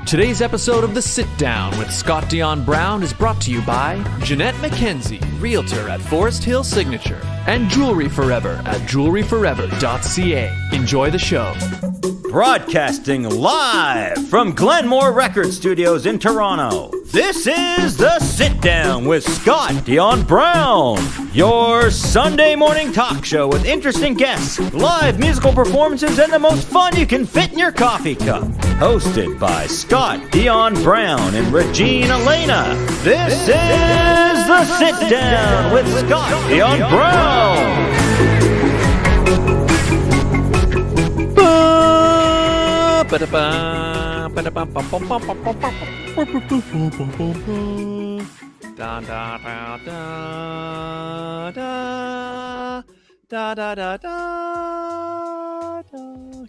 Today's episode of The Sit Down with Scott Dion Brown is brought to you by Jeanette McKenzie, Realtor at Forest Hill Signature, and Jewelry Forever at jewelryforever.ca. Enjoy the show. Broadcasting live from Glenmore Record Studios in Toronto, this is The Sit Down with Scott Dion Brown, your Sunday morning talk show with interesting guests, live musical performances, and the most fun you can fit in your coffee cup. Hosted by Scott Dion Brown and Regina Elena. This is The Sit Down with Scott Dion Brown.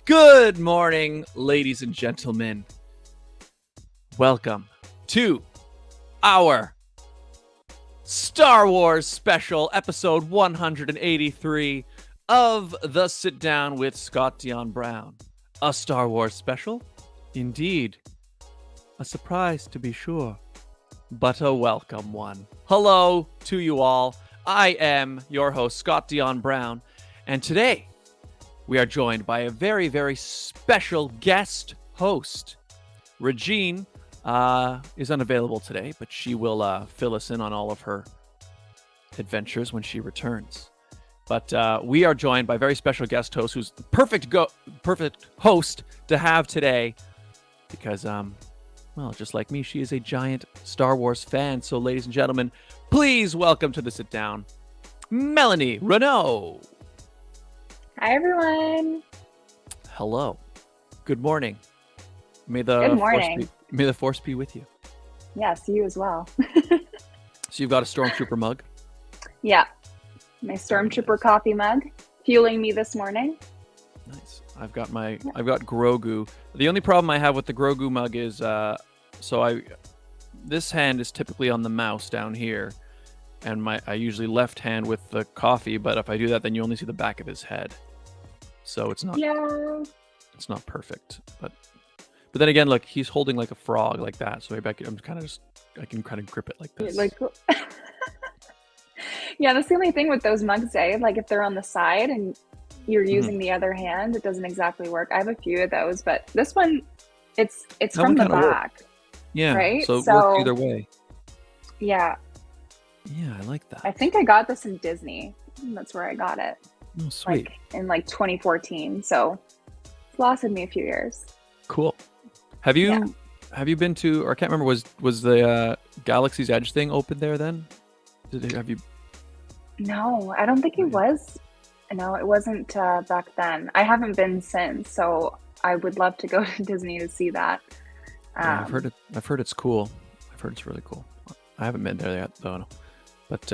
Good morning, ladies and gentlemen. Welcome to our Star Wars special, episode 183 of The Sit Down with Scott Dion Brown. A Star Wars special? Indeed. A surprise, to be sure, but a welcome one. Hello to you all. I am your host, Scott Dion Brown, and today we are joined by a very, very special guest host. Regine is unavailable today, but she will fill us in on all of her adventures when she returns. But we are joined by a very special guest host who's the perfect host to have today because, well, just like me, she is a giant Star Wars fan. So, ladies and gentlemen, please welcome to the sit down, Melanie Renaud. Hi, everyone. Hello. Good morning. Good morning. May the force be with you. Yes, you as well. So you've got a Stormtrooper mug? Yeah. My Stormtrooper coffee mug, fueling me this morning. Nice. I've got Grogu. The only problem I have with the Grogu mug is, this hand is typically on the mouse down here, and I usually left hand with the coffee. But if I do that, then you only see the back of his head, so it's not. Yeah. It's not perfect, but then again, look, he's holding like a frog like that, so maybe I can kind of grip it like this. Yeah, that's the only thing with those mugs, like if they're on the side and you're using the other hand, it doesn't exactly work. I have a few of those, but this one, it's from the back. Yeah, right? So it works either way. Yeah. Yeah, I like that. I think I got this in Disney. That's where I got it. Oh, sweet. In 2014. So it's lasted me a few years. Cool. Have you been to, or I can't remember, was the Galaxy's Edge thing open there then? Have you? No, I don't think it was. No, it wasn't back then. I haven't been since, so I would love to go to Disney to see that. Yeah, I've heard it's cool. I've heard it's really cool. I haven't been there yet, though. But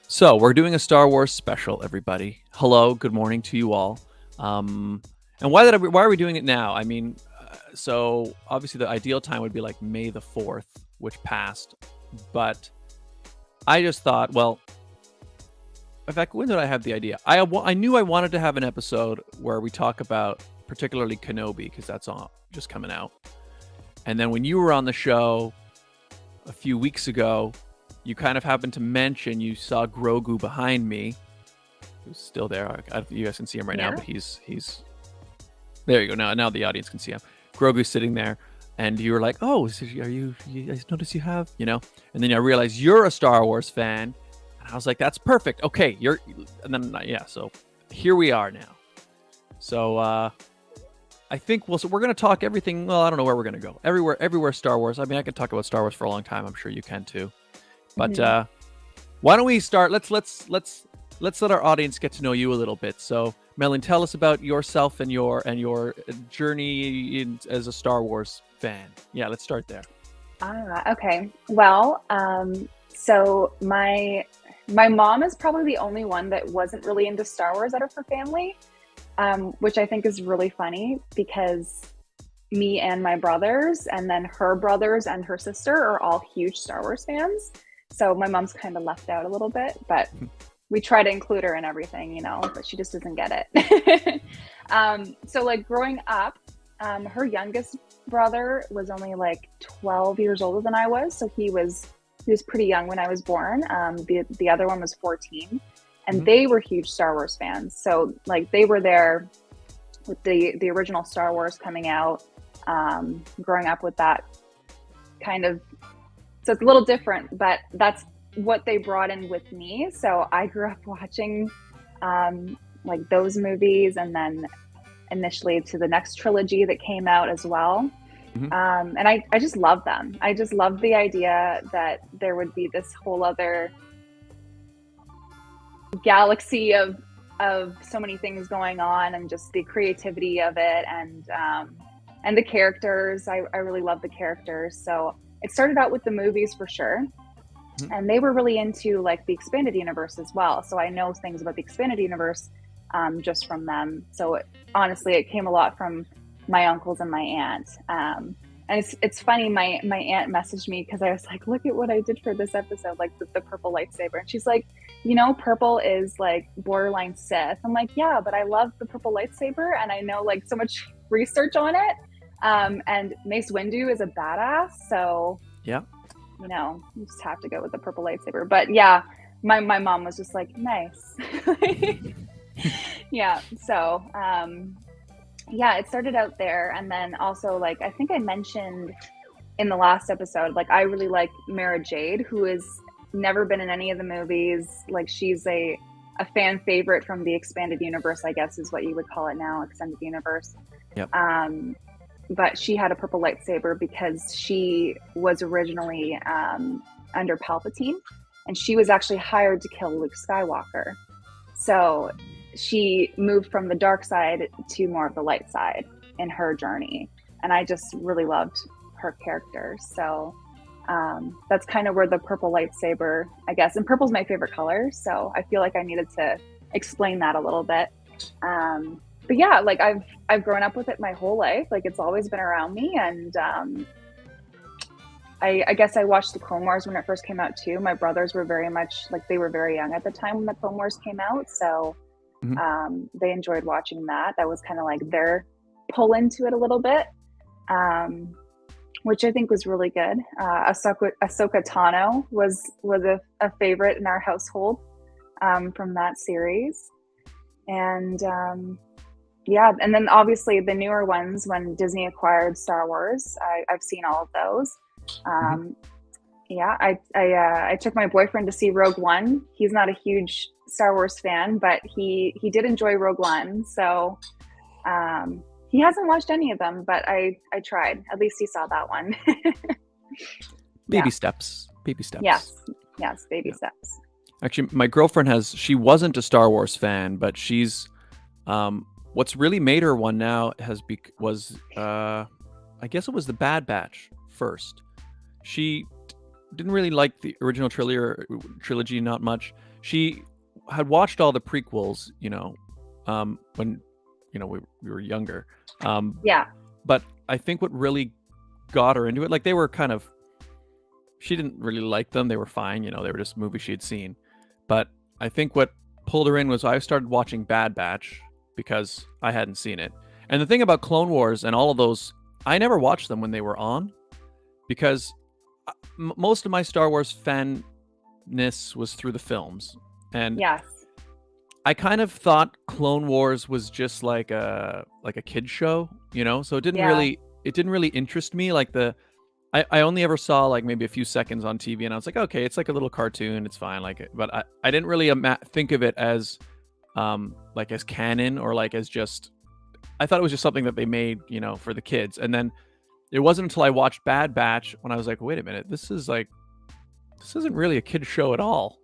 so we're doing a Star Wars special, everybody. Hello, good morning to you all. And why are we doing it now? I mean, so obviously the ideal time would be like May the 4th, which passed, but I just thought, well, in fact, when did I have the idea? I knew I wanted to have an episode where we talk about particularly Kenobi, because that's just coming out. And then when you were on the show a few weeks ago, you kind of happened to mention you saw Grogu behind me. Who's still there. You guys can see him right now, but he's there. You go. Now the audience can see him. Grogu's sitting there. And you were like, "Oh, I notice you have, And then I realized you're a Star Wars fan, and I was like, "That's perfect. Okay, So here we are now. So I think we're going to talk everything. Well, I don't know where we're going to go. Everywhere Star Wars. I mean, I could talk about Star Wars for a long time. I'm sure you can too. But why don't we start? Let's let our audience get to know you a little bit. So, Melanie, tell us about yourself and your journey as a Star Wars fan. Yeah, let's start there. Okay. Well, so my mom is probably the only one that wasn't really into Star Wars out of her family, which I think is really funny because me and my brothers, and then her brothers and her sister are all huge Star Wars fans. So my mom's kind of left out a little bit, but we try to include her in everything, but she just doesn't get it. So like growing up, Her youngest brother was only like 12 years older than I was, so he was pretty young when I was born. The other one was 14, and they were huge Star Wars fans. So like they were there with the original Star Wars coming out, growing up with that kind of. So it's a little different, but that's what they brought in with me. So I grew up watching like those movies, and then initially to the next trilogy that came out as well. And I just love them. I just love the idea that there would be this whole other galaxy of so many things going on, and just the creativity of it, and the characters. I really love the characters. So it started out with the movies for sure. And they were really into like the expanded universe as well. So I know things about the expanded universe just from them. So honestly, it came a lot from my uncles and my aunt. And it's funny, my aunt messaged me because I was like, look at what I did for this episode, like the purple lightsaber. And she's like, you know, purple is like borderline Sith. I'm like, yeah, but I love the purple lightsaber, and I know like so much research on it. And Mace Windu is a badass. So Yeah. you know, you just have to go with the purple lightsaber. But yeah, my mom was just like, nice. Yeah. So, yeah, it started out there. And then also, like, I think I mentioned in the last episode, like, I really like Mara Jade, who has never been in any of the movies. Like, she's a fan favorite from the expanded universe, I guess is what you would call it now, extended universe. Yep. But she had a purple lightsaber because she was originally under Palpatine, and she was actually hired to kill Luke Skywalker. So she moved from the dark side to more of the light side in her journey. And I just really loved her character. So that's kind of where the purple lightsaber, I guess, and purple's my favorite color. So I feel like I needed to explain that a little bit. But yeah, like I've grown up with it my whole life. Like it's always been around me. And I guess I watched the Clone Wars when it first came out too. My brothers were very much like, they were very young at the time when the Clone Wars came out. So they enjoyed watching that. That was kind of like their pull into it a little bit, which I think was really good. Ahsoka Tano was a favorite in our household from that series. And yeah, and then obviously the newer ones when Disney acquired Star Wars, I've seen all of those. Yeah, I took my boyfriend to see Rogue One. He's not a huge Star Wars fan, but he did enjoy Rogue One. So he hasn't watched any of them, but I tried. At least he saw that one. Baby steps. Yes, baby steps. Actually, my girlfriend she wasn't a Star Wars fan, but she's what's really made her one now was I guess it was the Bad Batch first. She didn't really like the original trilogy not much. She had watched all the prequels, when we were younger. Yeah. But I think what really got her into it, like they were she didn't really like them. They were fine, they were just movies she had seen. But I think what pulled her in was I started watching Bad Batch because I hadn't seen it. And the thing about Clone Wars and all of those, I never watched them when they were on because most of my Star Wars fanness was through the films. And yes, I kind of thought Clone Wars was just like a kid show, so it didn't really interest me. Like I only ever saw like maybe a few seconds on TV, and I was like, okay, it's like a little cartoon, it's fine. But I didn't really think of it as as canon or like as just. I thought it was just something that they made, for the kids. And then it wasn't until I watched Bad Batch when I was like, wait a minute, this isn't really a kid show at all.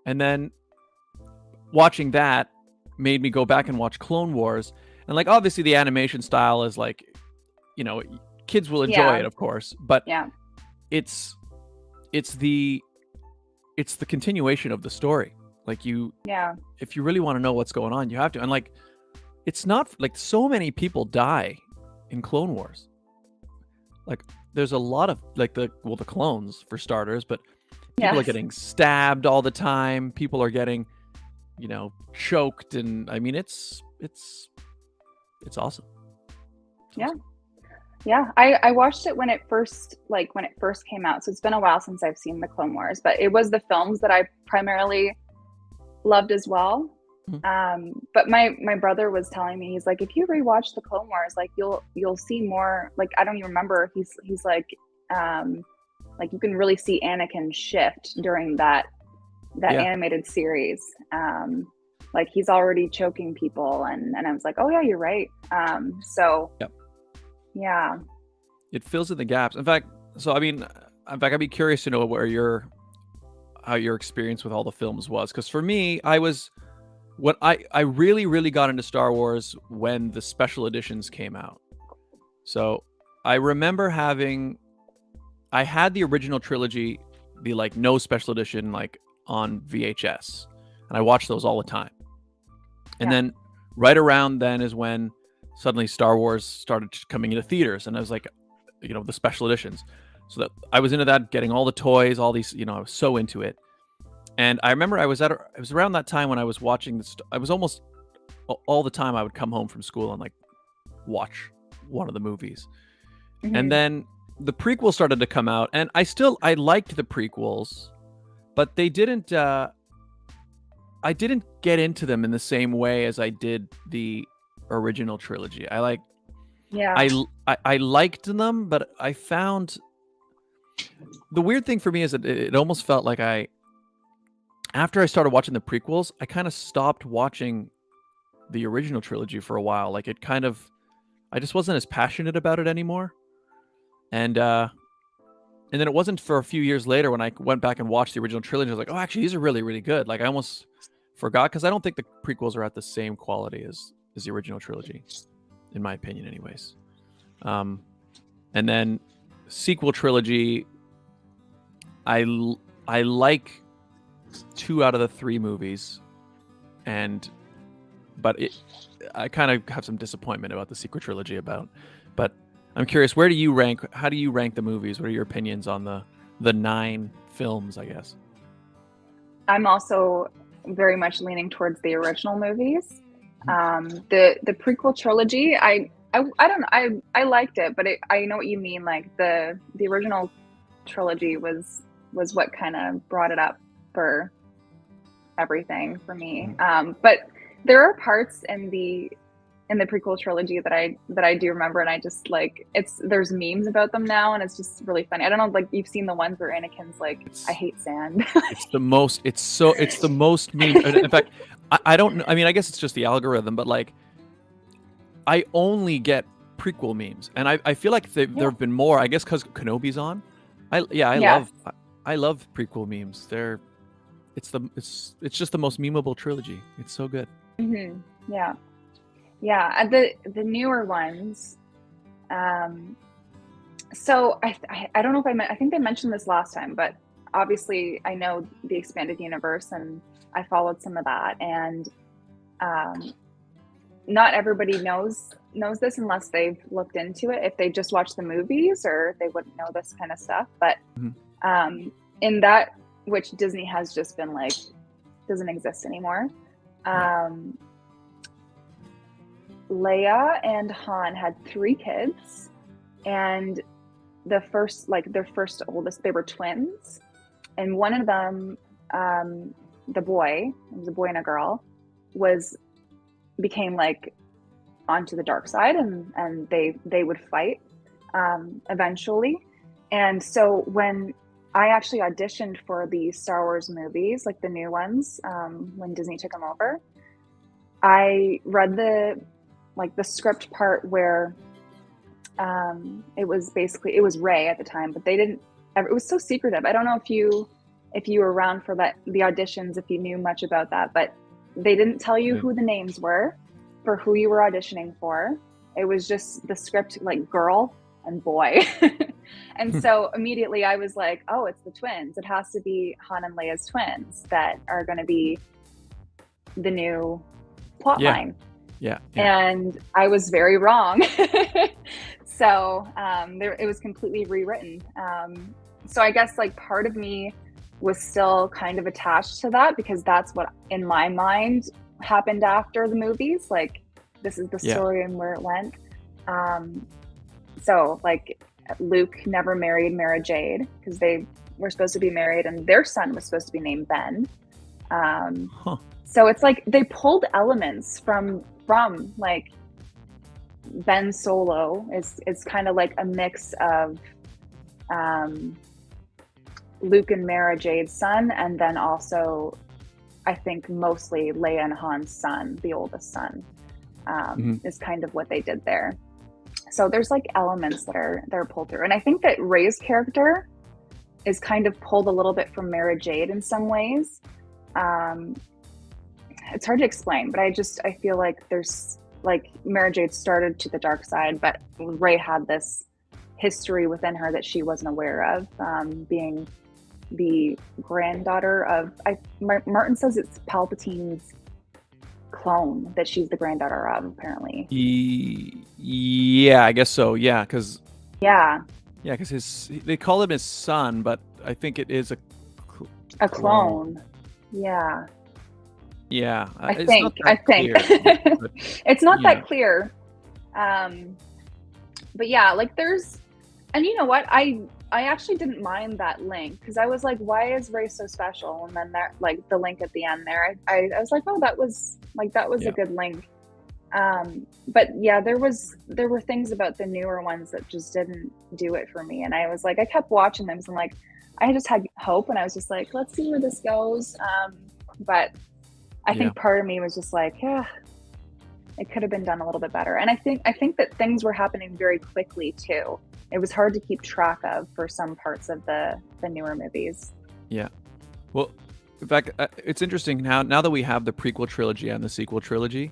And then watching that made me go back and watch Clone Wars, and like obviously the animation style is like, kids will enjoy it, of course, but it's the continuation of the story. Like if you really want to know what's going on, you have to. And like, it's not like so many people die in Clone Wars. Like there's a lot of like the clones for starters, but people are getting stabbed all the time. People are getting, choked, and I mean it's awesome. Yeah. Yeah. I watched it when it first came out. So it's been a while since I've seen the Clone Wars, but it was the films that I primarily loved as well. But my brother was telling me, he's like, if you rewatch the Clone Wars, like you'll see more, like, I don't even remember. He's like you can really see Anakin shift during that animated series. Like he's already choking people, and I was like, oh yeah, you're right. So yep. Yeah, it fills in the gaps. In fact, I'd be curious to know how your experience with all the films was, because for me, I really, really got into Star Wars when the special editions came out. So I remember I had the original trilogy, the like no special edition, like on VHS, and I watched those all the time. And then right around then is when suddenly Star Wars started coming into theaters, and I was like, the special editions. So that I was into that, getting all the toys, all these, I was so into it. And I remember it was around that time when I was watching this. I was almost all the time I would come home from school and like watch one of the movies. Mm-hmm. And then the prequels started to come out, and I liked the prequels, but they didn't. I didn't get into them in the same way as I did the original trilogy. I liked them, but I found the weird thing for me is that it almost felt like after I started watching the prequels, I kind of stopped watching the original trilogy for a while. Like I just wasn't as passionate about it anymore. And then it wasn't for a few years later when I went back and watched the original trilogy. I was like, oh, actually, these are really, really good. Like I almost forgot, because I don't think the prequels are at the same quality as the original trilogy, in my opinion, anyways. And then sequel trilogy, I like 2 out of the 3 movies, but I kind of have some disappointment about the sequel trilogy but I'm curious, how do you rank the movies? What are your opinions on the 9 films, I guess? I'm also very much leaning towards the original movies. The prequel trilogy, I don't know, I liked it, but I know what you mean. Like the original trilogy was what kind of brought it up for everything for me. But there are parts in the prequel trilogy that I do remember, and I just like, there's memes about them now, and it's just really funny. I don't know, like you've seen the ones where Anakin's like, I hate sand. It's the most meme. In fact, I don't know. I mean, I guess it's just the algorithm, but like I only get prequel memes, and I feel like there have been more, I guess, because Kenobi's on. I love prequel memes. It's just the most memeable trilogy. It's so good. Mm-hmm. Yeah, the newer ones. So I don't know if I think I mentioned this last time, but obviously I know the expanded universe, and I followed some of that, and not everybody knows this unless they've looked into it. If they just watch the movies, or they wouldn't know this kind of stuff. But in that, which Disney has just been like, doesn't exist anymore. Leia and Han had 3 kids, and their first oldest, they were twins, and one of them, the boy, it was a boy and a girl, became like onto the dark side, and they would fight eventually. And so when I actually auditioned for the Star Wars movies, like the new ones, when Disney took them over, I read the script part where it was Rey at the time, but it was so secretive. I don't know if you were around for the auditions, if you knew much about that, but they didn't tell you who the names were for who you were auditioning for. It was just the script, like girl and boy. And so immediately I was like, oh, it's the twins. It has to be Han and Leia's twins that are going to be the new plot line. Yeah. And I was very wrong. So it was completely rewritten. So I guess like part of me was still kind of attached to that, because that's what in my mind happened after the movies. Like, this is the story and where it went. So like Luke never married Mara Jade because they were supposed to be married, and their son was supposed to be named Ben. Huh. So it's like they pulled elements from like Ben Solo is kind of like a mix of Luke and Mara Jade's son, and then also I think mostly Leia and Han's son, the oldest son, is kind of what they did there. So there's like elements that are pulled through, and I think that Rey's character is kind of pulled a little bit from Mara Jade in some ways. It's hard to explain, but I feel like there's like Mara Jade started to the dark side, but Rey had this history within her that she wasn't aware of, being the granddaughter of, Martin says it's Palpatine's clone that she's the granddaughter of, apparently. Yeah, I guess so. Yeah, because they call him his son, but I think it is a clone. Yeah. Yeah, I think it's not that clear. But yeah, like there's, and you know what, I actually didn't mind that link because I was like, why is Rey so special? And then that, like the link at the end there, I was like, oh, that was a good link. But yeah, there were things about the newer ones that just didn't do it for me, and I was like, I kept watching them, so I'm like, I just had hope, and I was just like, let's see where this goes. But I think part of me was just like, yeah, it could have been done a little bit better. And I think that things were happening very quickly too. It was hard to keep track of for some parts of the newer movies. Yeah. Well, in fact, it's interesting now that we have the prequel trilogy and the sequel trilogy,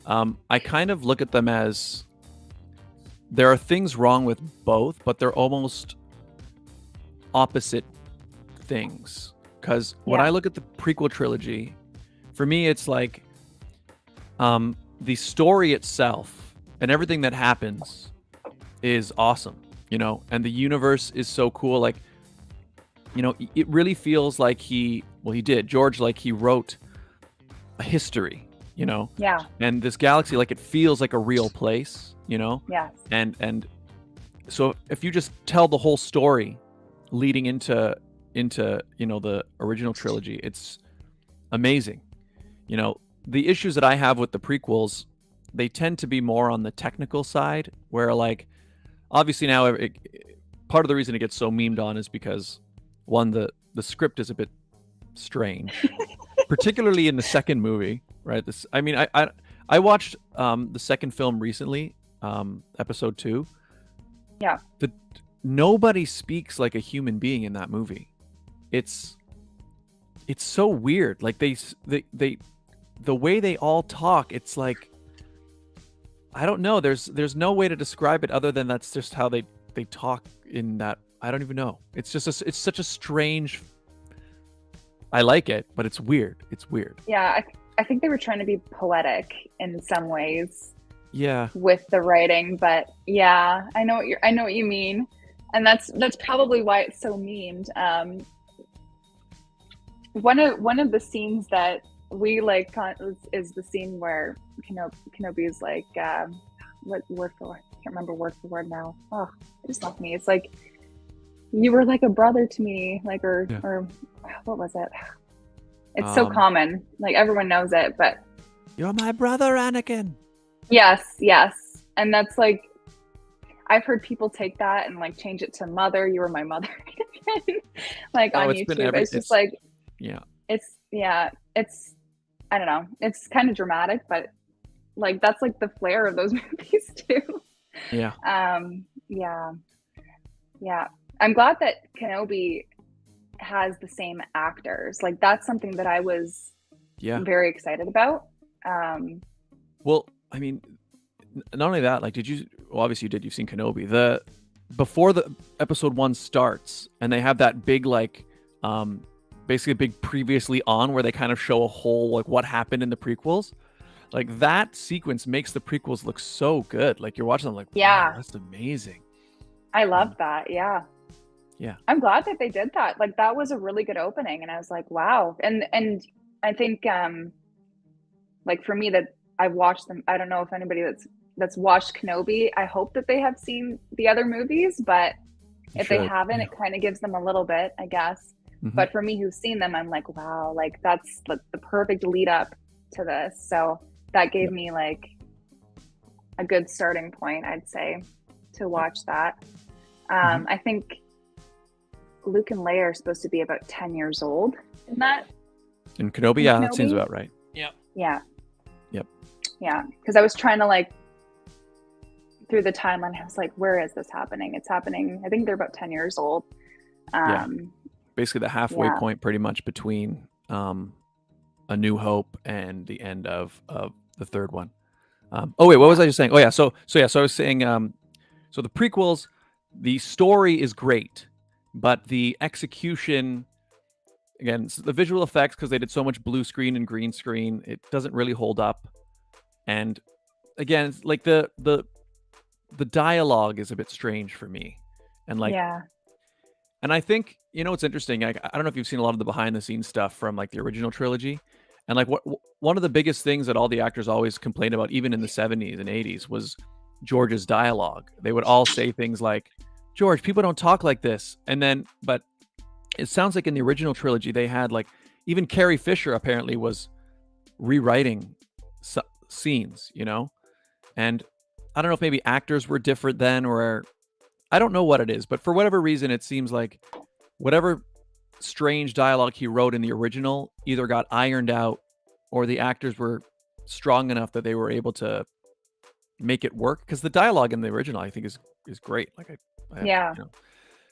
I kind of look at them as there are things wrong with both, but they're almost opposite things. Because when I look at the prequel trilogy, for me, it's like the story itself and everything that happens is awesome, and the universe is so cool. Like, it really feels like George, like he wrote a history, Yeah. And this galaxy, like it feels like a real place, Yes. And so if you just tell the whole story leading into the original trilogy, it's amazing. The issues that I have with the prequels, they tend to be more on the technical side, where like obviously now part of the reason it gets so memed on is because one, the script is a bit strange, particularly in the second movie, right? I watched the second film recently, episode 2. Yeah. Nobody speaks like a human being in that movie. It's so weird. Like they the way they all talk, it's like, I don't know. There's no way to describe it other than that's just how they talk in that. I don't even know. It's just it's such a strange. I like it, but it's weird. It's weird. Yeah, I think they were trying to be poetic in some ways. Yeah. With the writing, but yeah, I know what you mean, and that's probably why it's so memed. One of the scenes that we like is the scene where Kenobi's like, what word for word? I can't remember word for word now. Oh, it just left me. It's like, you were like a brother to me, like, or what was it? It's so common, like everyone knows it, but you're my brother, Anakin. Yes, and that's like, I've heard people take that and like change it to mother. You were my mother, like on YouTube. It's just like, it's I don't know. It's kind of dramatic, but like that's like the flair of those movies too. Yeah. Yeah. I'm glad that Kenobi has the same actors. Like that's something that I was very excited about. Well, I mean, not only that, like, obviously you did, you've seen Kenobi. Before the episode 1 starts and they have that big, like, basically a big previously on where they kind of show a whole, like, what happened in the prequels. Like, that sequence makes the prequels look so good. Like, you're watching them like, wow, that's amazing. I love that. Yeah. Yeah. I'm glad that they did that. Like, that was a really good opening. And I was like, wow. And I think, like, for me, that I've watched them, I don't know if anybody that's that's watched Kenobi, I hope that they have seen the other movies, but if they haven't, it kind of gives them a little bit, I guess. Mm-hmm. But for me who's seen them, I'm like, wow, like that's the perfect lead up to this. So that gave me like a good starting point, I'd say, to watch that. I think Luke and Leia are supposed to be about 10 years old in that. In Kenobi, yeah, that seems about right. Yep. Yeah. Yep. Yeah, because I was trying to like through the timeline. I was like, where is this happening? It's happening. I think they're about 10 years old. Basically the halfway point, pretty much between A New Hope and the end of the third one. What was I just saying? So I was saying, so the prequels, the story is great, but the execution, again, the visual effects, because they did so much blue screen and green screen, it doesn't really hold up. And again, it's like the dialogue is a bit strange for me. And like, and I think, it's interesting. I don't know if you've seen a lot of the behind the scenes stuff from like the original trilogy. And like one of the biggest things that all the actors always complained about, even in the 70s and 80s, was George's dialogue. They would all say things like, George, people don't talk like this. And then, but it sounds like in the original trilogy, they had like, even Carrie Fisher apparently was rewriting scenes, and I don't know if maybe actors were different then, or I don't know what it is, but for whatever reason, it seems like whatever strange dialogue he wrote in the original either got ironed out or the actors were strong enough that they were able to make it work. Because the dialogue in the original, I think, is great. Like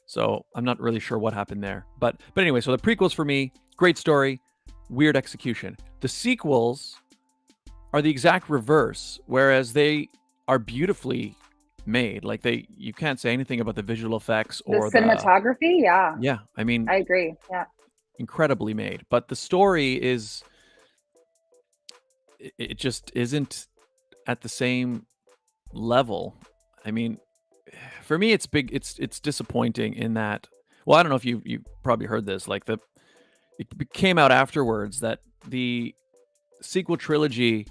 so I'm not really sure what happened there, but anyway, so the prequels for me, great story, weird execution. The sequels are the exact reverse, whereas they are beautifully made. Like you can't say anything about the visual effects or the cinematography. Yeah, I mean, I agree. Yeah, incredibly made, but the story is, it just isn't at the same level. I mean, for me, it's it's disappointing in that. Well, I don't know if you probably heard this. Like it came out afterwards that the sequel trilogy,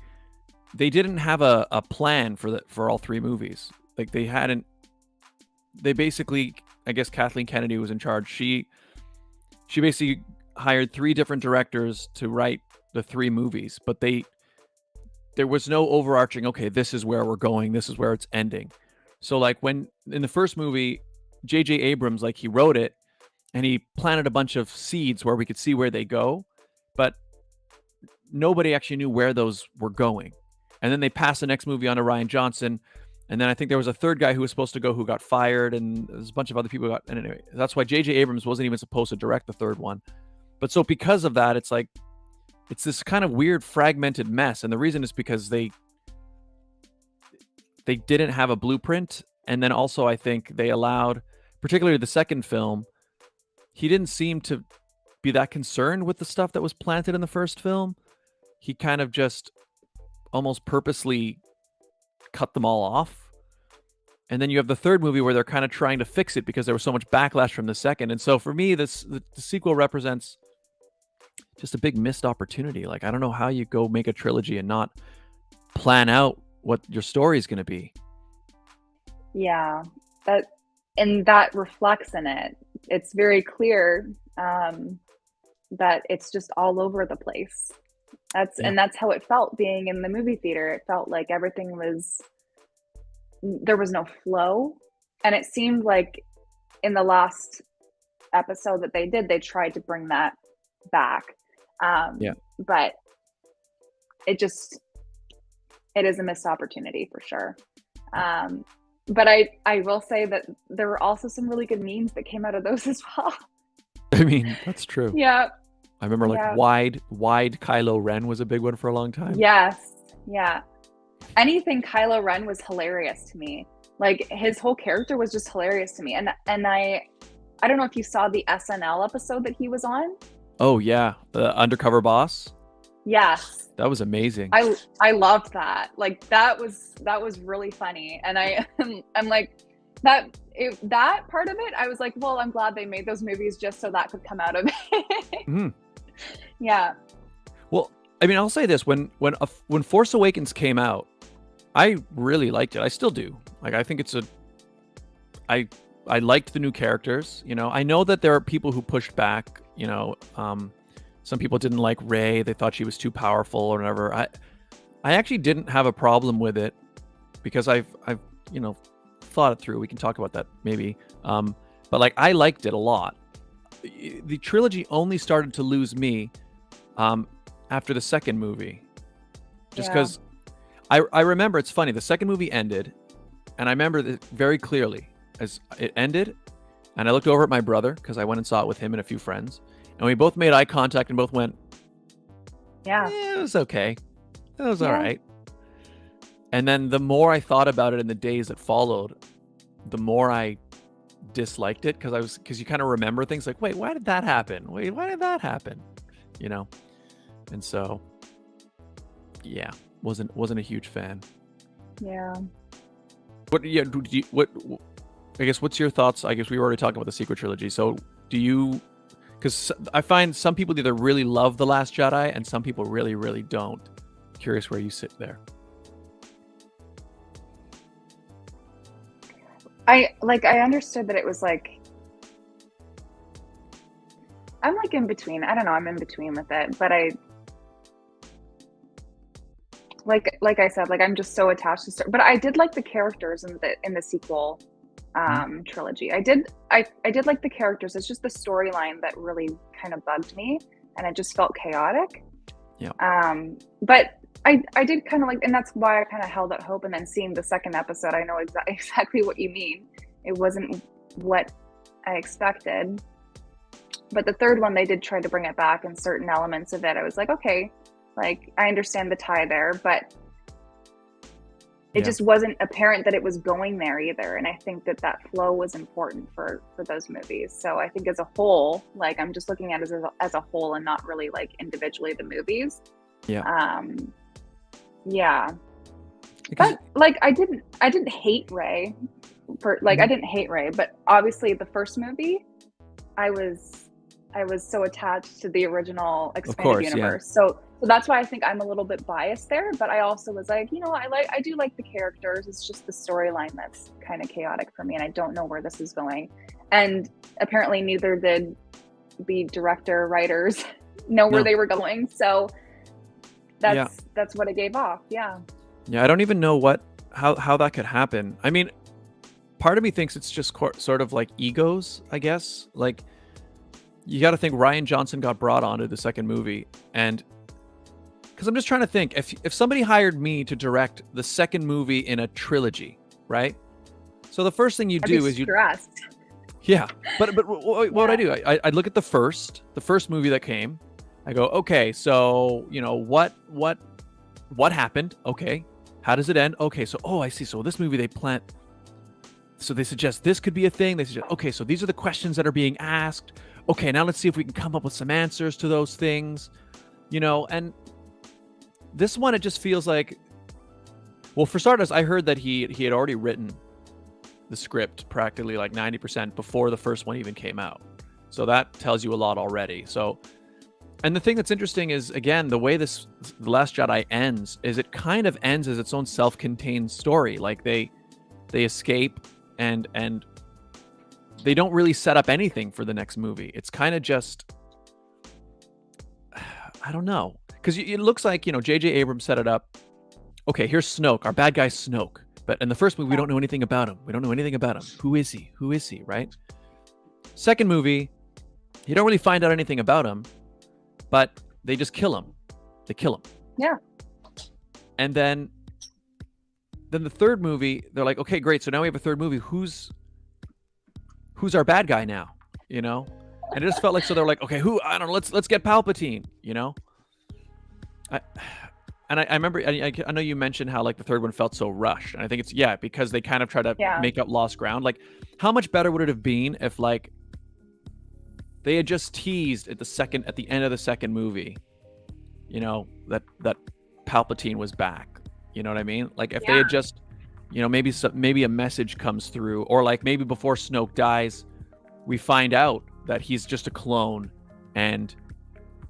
they didn't have a plan for all three movies. Like they basically, I guess Kathleen Kennedy was in charge. She basically hired 3 different directors to write the 3 movies, but there was no overarching, okay, this is where we're going, this is where it's ending. So like when in the first movie, J.J. Abrams, like he wrote it and he planted a bunch of seeds where we could see where they go, but nobody actually knew where those were going. And then they passed the next movie on to Rian Johnson. And then I think there was a third guy who was supposed to go who got fired, and there's a bunch of other people who got. And anyway, that's why J.J. Abrams wasn't even supposed to direct the third one. But so because of that, it's like, it's this kind of weird fragmented mess. And the reason is because they didn't have a blueprint. And then also I think they allowed, particularly the second film, he didn't seem to be that concerned with the stuff that was planted in the first film. He kind of just almost purposely cut them all off. And then you have the third movie where they're kind of trying to fix it because there was so much backlash from the second. And so for me, the sequel represents just a big missed opportunity. Like, I don't know how you go make a trilogy and not plan out what your story is going to be. Yeah, that reflects in it. It's very clear that it's just all over the place. And that's how it felt being in the movie theater. It felt like there was no flow. And it seemed like in the last episode that they tried to bring that back. But it is a missed opportunity for sure. But I will say that there were also some really good memes that came out of those as well. I mean, that's true. Yeah. I remember wide Kylo Ren was a big one for a long time. Yes. Yeah. Anything Kylo Ren was hilarious to me. Like his whole character was just hilarious to me. And I don't know if you saw the SNL episode that he was on. Oh yeah. The undercover boss. Yes. That was amazing. I loved that. Like that was really funny. And I'm like that part of it, I was like, well, I'm glad they made those movies just so that could come out of it. Mm. Yeah. Well, I mean, I'll say this: when Force Awakens came out, I really liked it. I still do. Like, I think I liked the new characters. You know, I know that there are people who pushed back. You know, some people didn't like Rey. They thought she was too powerful or whatever. I actually didn't have a problem with it because I've you know, thought it through. We can talk about that maybe. But like, I liked it a lot. The trilogy only started to lose me after the second movie, just because I remember, it's funny, the second movie ended, and I remember it very clearly as it ended, and I looked over at my brother because I went and saw it with him and a few friends, and we both made eye contact and both went, it was okay, it was all right. And then the more I thought about it in the days that followed, the more I disliked it, because you kind of remember things like, wait, why did that happen? Wait, why did that happen? You know, and so wasn't a huge fan. What I guess what's your thoughts? I guess we were already talking about the sequel trilogy. So do you? Because I find some people either really love The Last Jedi and some people really, really don't. Curious where you sit there. I understood that it was like, I'm like in between. I don't know. I'm in between with it, but like I said, like I'm just so attached to but I did like the characters in the sequel trilogy. I did like the characters. It's just the storyline that really kind of bugged me, and it just felt chaotic. But I did kind of like, and that's why I kind of held out hope. And then seeing the second episode, I know exactly what you mean. It wasn't what I expected. But the third one, they did try to bring it back, and certain elements of it, I was like, okay, like I understand the tie there, but it just wasn't apparent that it was going there either. And I think that flow was important for those movies. So I think as a whole, like I'm just looking at it as a whole and not really like individually the movies. But like I didn't hate Rey I didn't hate Rey, but obviously the first movie, I was so attached to the original expanded universe. So that's why I think I'm a little bit biased there, but I also was like, you know, I do like the characters. It's just the storyline that's kind of chaotic for me, and I don't know where this is going. And apparently neither did the director, writers know where they were going. So that's what it gave off. Yeah, I don't even know how that could happen. I mean, part of me thinks it's just sort of like egos, I guess. Like, you got to think Rian Johnson got brought onto the second movie, and because I'm just trying to think, if somebody hired me to direct the second movie in a trilogy, right? So the first thing you do is but what would I do? I'd look at the first movie that came. I go, okay, so you know what happened? Okay, how does it end? Okay, so I see. So this movie so they suggest this could be a thing. They suggest, okay, so these are the questions that are being asked. Okay, now let's see if we can come up with some answers to those things, you know. And this one, it just feels like, well, for starters, I heard that he had already written the script practically like 90% before the first one even came out. So that tells you a lot already. So, and the thing that's interesting is, again, the way The Last Jedi ends is it kind of ends as its own self-contained story. Like they escape and they don't really set up anything for the next movie. It's kind of just, I don't know. Because it looks like, you know, J.J. Abrams set it up. Okay, here's Snoke. Our bad guy's Snoke. But in the first movie, we don't know anything about him. Who is he, right? Second movie, you don't really find out anything about him, but they just kill him. They kill him. Yeah. And then the third movie, they're like, okay, great. So now we have a third movie. Who's our bad guy now? You know? And it just felt like, so they're like, okay, I don't know, let's get Palpatine, you know? I remember, I know you mentioned how like the third one felt so rushed. And I think it's, because they kind of try to make up lost ground. Like, how much better would it have been if like they had just teased at the end of the second movie, you know, that Palpatine was back. You know what I mean? Like if they had just, you know, maybe a message comes through, or like maybe before Snoke dies, we find out that he's just a clone, and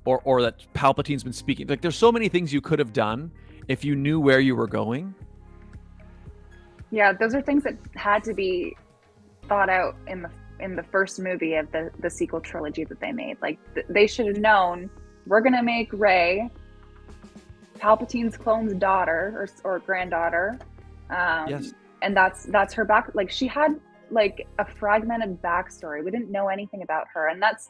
or that Palpatine's been speaking. Like there's so many things you could have done if you knew where you were going. Yeah, those are things that had to be thought out in the first movie of the sequel trilogy that they made. Like they should have known we're gonna make Rey Palpatine's clone's daughter or granddaughter, Yes. and that's her back. Like she had like a fragmented backstory. We didn't know anything about her, and that's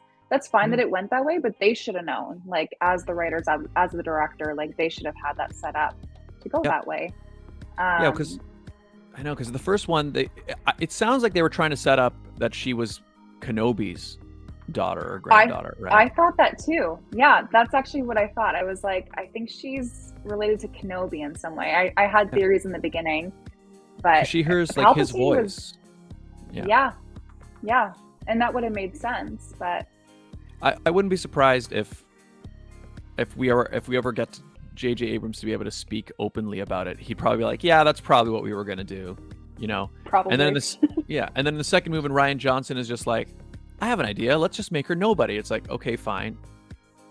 fine that it went that way. But they should have known, like as the writers, as the director, like they should have had that set up to go Yep. that way. Yeah, because I know, because the first one, it sounds like they were trying to set up that she was Kenobi's daughter or granddaughter, right? I thought that too. Yeah, that's actually what I thought. I was like, I think she's related to Kenobi in some way. I had theories in the beginning, but She hears like his Palpatine voice. yeah, and that would have made sense. But I wouldn't be surprised if we ever get to J.J. Abrams to be able to speak openly about it. He'd probably be like, yeah, that's probably what we were gonna do, you know. probably. And then in the second movie, Rian Johnson is just like, I have an idea. Let's just make her nobody. It's like, okay, fine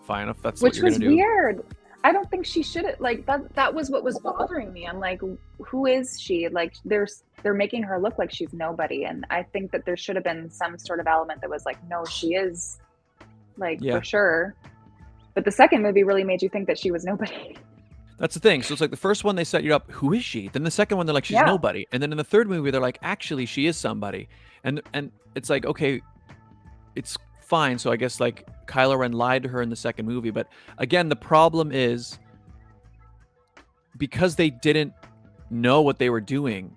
if that's what Which you're was gonna do. weird. I don't think she should have, like that was what was bothering me. I'm like, who is she? Like they're making her look like she's nobody, and I think that there should have been some sort of element that was like, no, she is, like, Yeah. for sure. But the second movie really made you think that she was nobody. That's the thing. So it's like the first one they set you up, who is she? Then the second one they're like, she's Yeah. nobody. And then in the third movie they're like, actually she is somebody. And it's like, okay, it's fine. So I guess like Kylo Ren lied to her in the second movie, but again, the problem is because they didn't know what they were doing.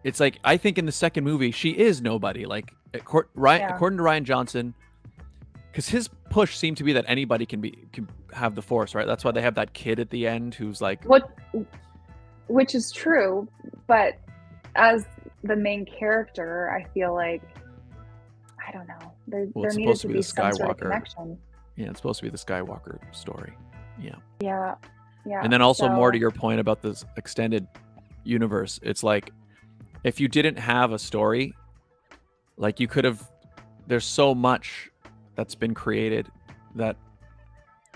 It's like, I think in the second movie she is nobody. Like according to Rian Johnson, because his push seemed to be that anybody can have the Force, right? That's why they have that kid at the end who's like, which is true, but as the main character, I feel like, I don't know, there it's needed supposed to to be be the some sort of Skywalker. connection. Yeah, it's supposed to be the Skywalker story. Yeah. And then also more to so- your point about this extended universe, it's like if you didn't have a story, like you could have, there's so much that's been created that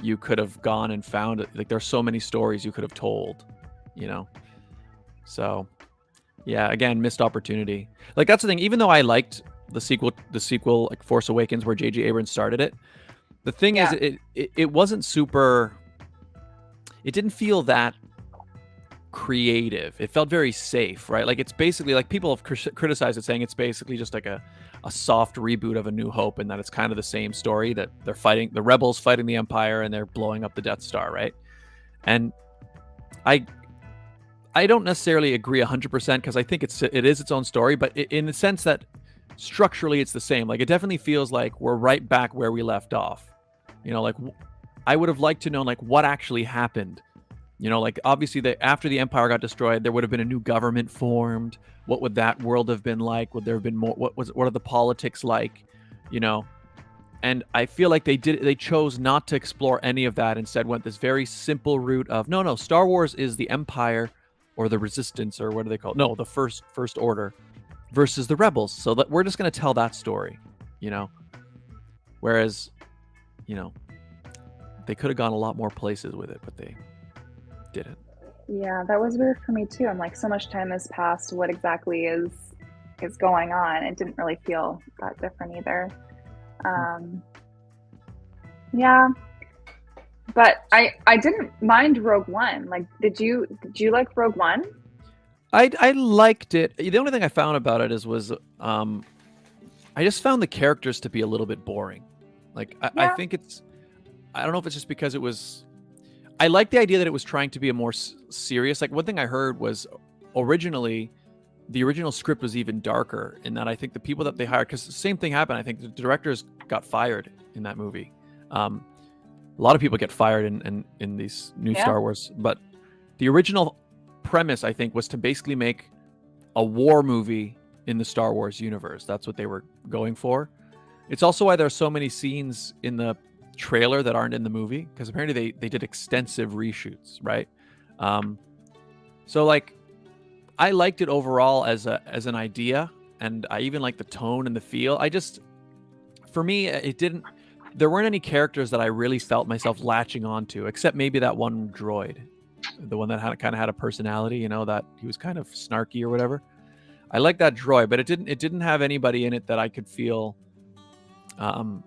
you could have gone and found it. Like there's so many stories you could have told, you know? So yeah, again, missed opportunity. Like that's the thing, even though I liked the sequel like Force Awakens where J.J. Abrams started it, the thing is it wasn't super, it didn't feel that creative. It felt very safe, right? Like it's basically like people have criticized it saying it's basically just like a soft reboot of A New Hope, and that it's kind of the same story, that they're fighting the rebels fighting the Empire and they're blowing up the Death Star, right? And I don't necessarily agree 100% because I think it is its own story, but in the sense that structurally it's the same. Like it definitely feels like we're right back where we left off. You know, like I would have liked to know like what actually happened. You know, like obviously after the Empire got destroyed, there would have been a new government formed. What would that world have been like? Would there have been more? What are the politics like? You know, and I feel like they chose not to explore any of that. Instead, went this very simple route of no, Star Wars is the Empire or the Resistance, or what do they call it? No, the First Order versus the Rebels. So that we're just going to tell that story, you know. Whereas, you know, they could have gone a lot more places with it, but they didn't. Yeah, that was weird for me too. I'm like, so much time has passed. What exactly is going on? It didn't really feel that different either. Yeah, but I didn't mind Rogue One. Like, did you like Rogue One? I liked it. The only thing I found about it was I just found the characters to be a little bit boring. Like I think I don't know if it's just because it was. I like the idea that it was trying to be a more serious. Like one thing I heard was originally, the original script was even darker in that I think the people that they hired, because the same thing happened. I think the directors got fired in that movie. A lot of people get fired in these new Star Wars, but the original premise I think was to basically make a war movie in the Star Wars universe. That's what they were going for. It's also why there are so many scenes in the trailer that aren't in the movie, because apparently they did extensive reshoots, right? So like I liked it overall as an idea, and I even like the tone and the feel. For me, there weren't any characters that I really felt myself latching onto, except maybe that one droid. the one that kind of had a personality, you know, that he was kind of snarky or whatever. I like that droid, but it didn't have anybody in it that I could feel that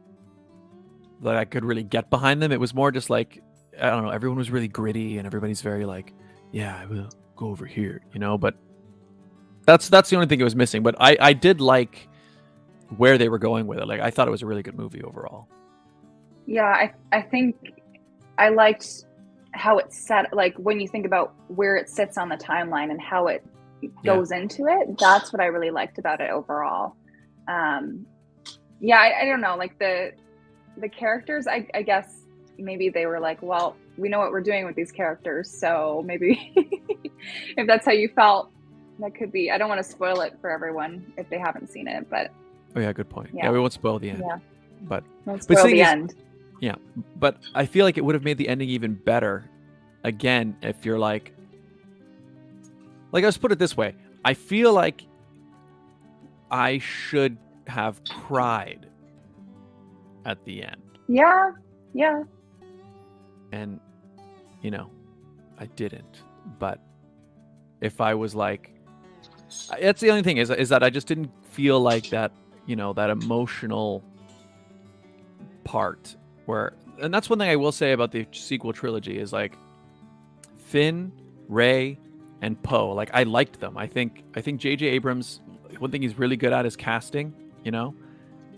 I could really get behind them. It was more just like, I don't know, everyone was really gritty and everybody's very like, yeah, I will go over here, you know, but that's the only thing it was missing. But I did like where they were going with it. Like, I thought it was a really good movie overall. Yeah, I think I liked how it set, like when you think about where it sits on the timeline and how it goes into it, that's what I really liked about it overall. I don't know, like the characters, I guess maybe they were like, well, we know what we're doing with these characters, so maybe if that's how you felt, that could be. I don't want to spoil it for everyone if they haven't seen it, but oh yeah, good point. Yeah, we won't spoil the end. Yeah, but won't spoil the end. Yeah, but I feel like it would have made the ending even better. Again, if you're like let's put it this way, I feel like I should have cried at the end. Yeah. And, you know, I didn't. But if I was like, that's the only thing is that I just didn't feel like that, you know, that emotional part where, and that's one thing I will say about the sequel trilogy is like Finn, Rey, and Poe. Like, I liked them. I think J.J. Abrams, one thing he's really good at is casting, you know?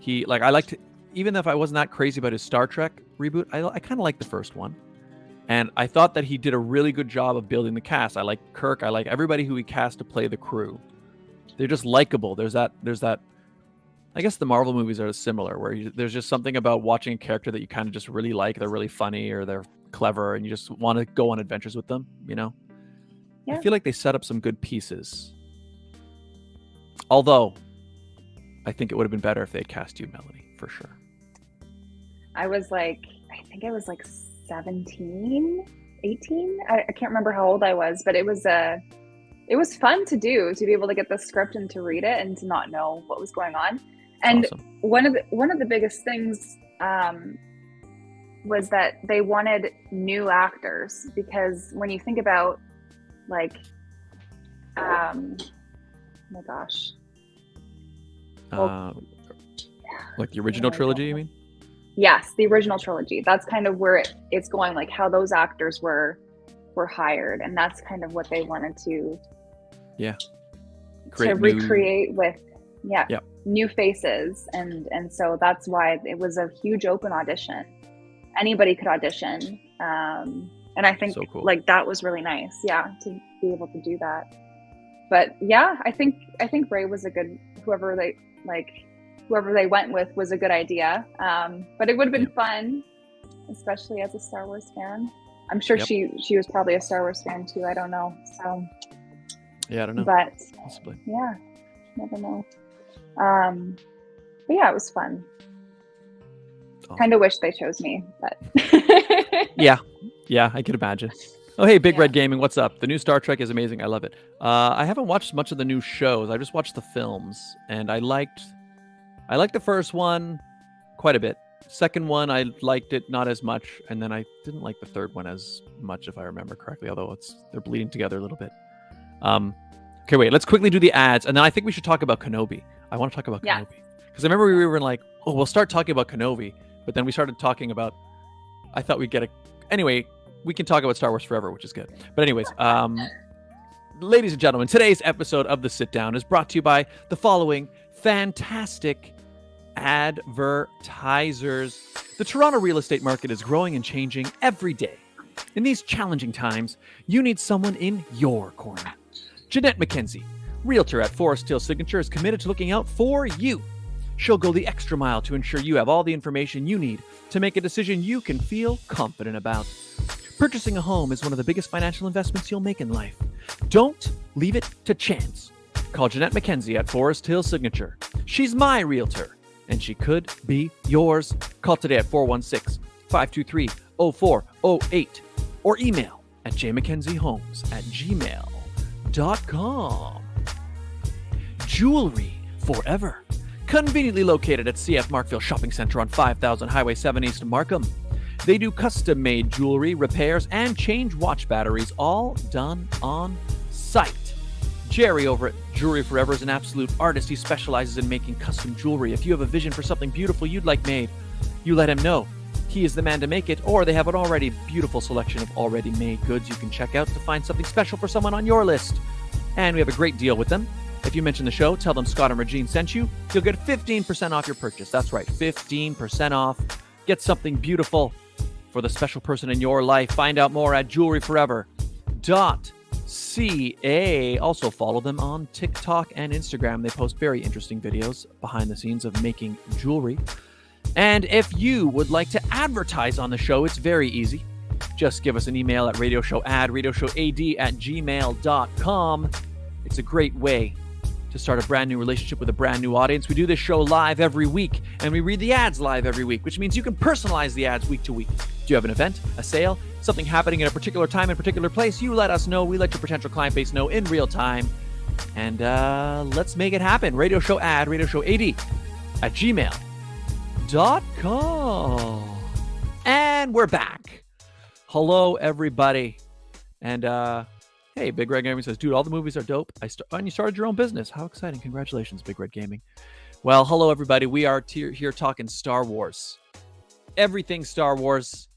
I liked, even if I wasn't that crazy about his Star Trek reboot, I kind of liked the first one. And I thought that he did a really good job of building the cast. I like Kirk. I like everybody who he cast to play the crew. They're just likable. There's that, I guess the Marvel movies are similar, where there's just something about watching a character that you kind of just really like. They're really funny or they're clever and you just want to go on adventures with them, you know? Yeah. I feel like they set up some good pieces. Although, I think it would have been better if they'd cast you, Melanie, for sure. I think I was like 17, 18. I can't remember how old I was, but it was fun to do, to be able to get the script and to read it and to not know what was going on. And awesome. One of the biggest things was that they wanted new actors, because when you think about like, oh my gosh. Like the original trilogy, you mean? Yes, the original trilogy. That's kind of where it's going, like how those actors were hired, and that's kind of what they wanted to recreate with new faces, and so that's why it was a huge open audition. Anybody could audition, and I think so cool. Like that was really nice, to be able to do that. But I think Rey was a good, whoever they went with was a good idea. But it would have been fun, especially as a Star Wars fan. I'm sure she was probably a Star Wars fan too. I don't know. So I don't know. But possibly. Never know. But it was fun. Kind of wish they chose me, but I could imagine. Oh, hey, Big Red Gaming, what's up? The new Star Trek is amazing. I love it. I haven't watched much of the new shows. I just watched the films, and I liked the first one quite a bit. Second one, I liked it not as much, and then I didn't like the third one as much, if I remember correctly, although they're bleeding together a little bit. Okay, wait, let's quickly do the ads, and then I think we should talk about Kenobi. I want to talk about Kenobi. Because I remember we were like, oh, we'll start talking about Kenobi, but then we started talking about, I thought we'd get a... Anyway, we can talk about Star Wars forever, which is good. But anyways, ladies and gentlemen, today's episode of The Sit Down is brought to you by the following fantastic advertisers. The Toronto real estate market is growing and changing every day. In these challenging times, you need someone in your corner. Jeanette McKenzie, Realtor at Forest Hill Signature, is committed to looking out for you. She'll go the extra mile to ensure you have all the information you need to make a decision you can feel confident about. Purchasing a home is one of the biggest financial investments you'll make in life. Don't leave it to chance. Call Jeanette McKenzie at Forest Hill Signature. She's my realtor, and she could be yours. Call today at 416-523-0408 or email at JMckenziehomes@gmail.com. Jewelry forever. Conveniently located at CF Markville Shopping Center on 5000 Highway 7 East Markham. They do custom-made jewelry, repairs, and change watch batteries, all done on site. Jerry over at Jewelry Forever is an absolute artist. He specializes in making custom jewelry. If you have a vision for something beautiful you'd like made, you let him know. He is the man to make it, or they have an already beautiful selection of already made goods you can check out to find something special for someone on your list. And we have a great deal with them. If you mention the show, tell them Scott and Regine sent you. You'll get 15% off your purchase. That's right, 15% off. Get something beautiful for the special person in your life. Find out more at jewelryforever.ca. Also follow them on TikTok and Instagram. They post very interesting videos behind the scenes of making jewelry. And if you would like to advertise on the show, it's very easy. Just give us an email at radioshow@gmail.com. It's a great way to start a brand new relationship with a brand new audience. We do this show live every week, and we read the ads live every week, which means you can personalize the ads week to week. Do you have an event, a sale, something happening at a particular time in a particular place? You let us know. We let your potential client base know in real time. And let's make it happen. radioshow@gmail.com. And we're back. Hello, everybody. And hey, Big Red Gaming says, dude, all the movies are dope. And you started your own business. How exciting. Congratulations, Big Red Gaming. Well, hello, everybody. We are here talking Star Wars. Everything Star Wars.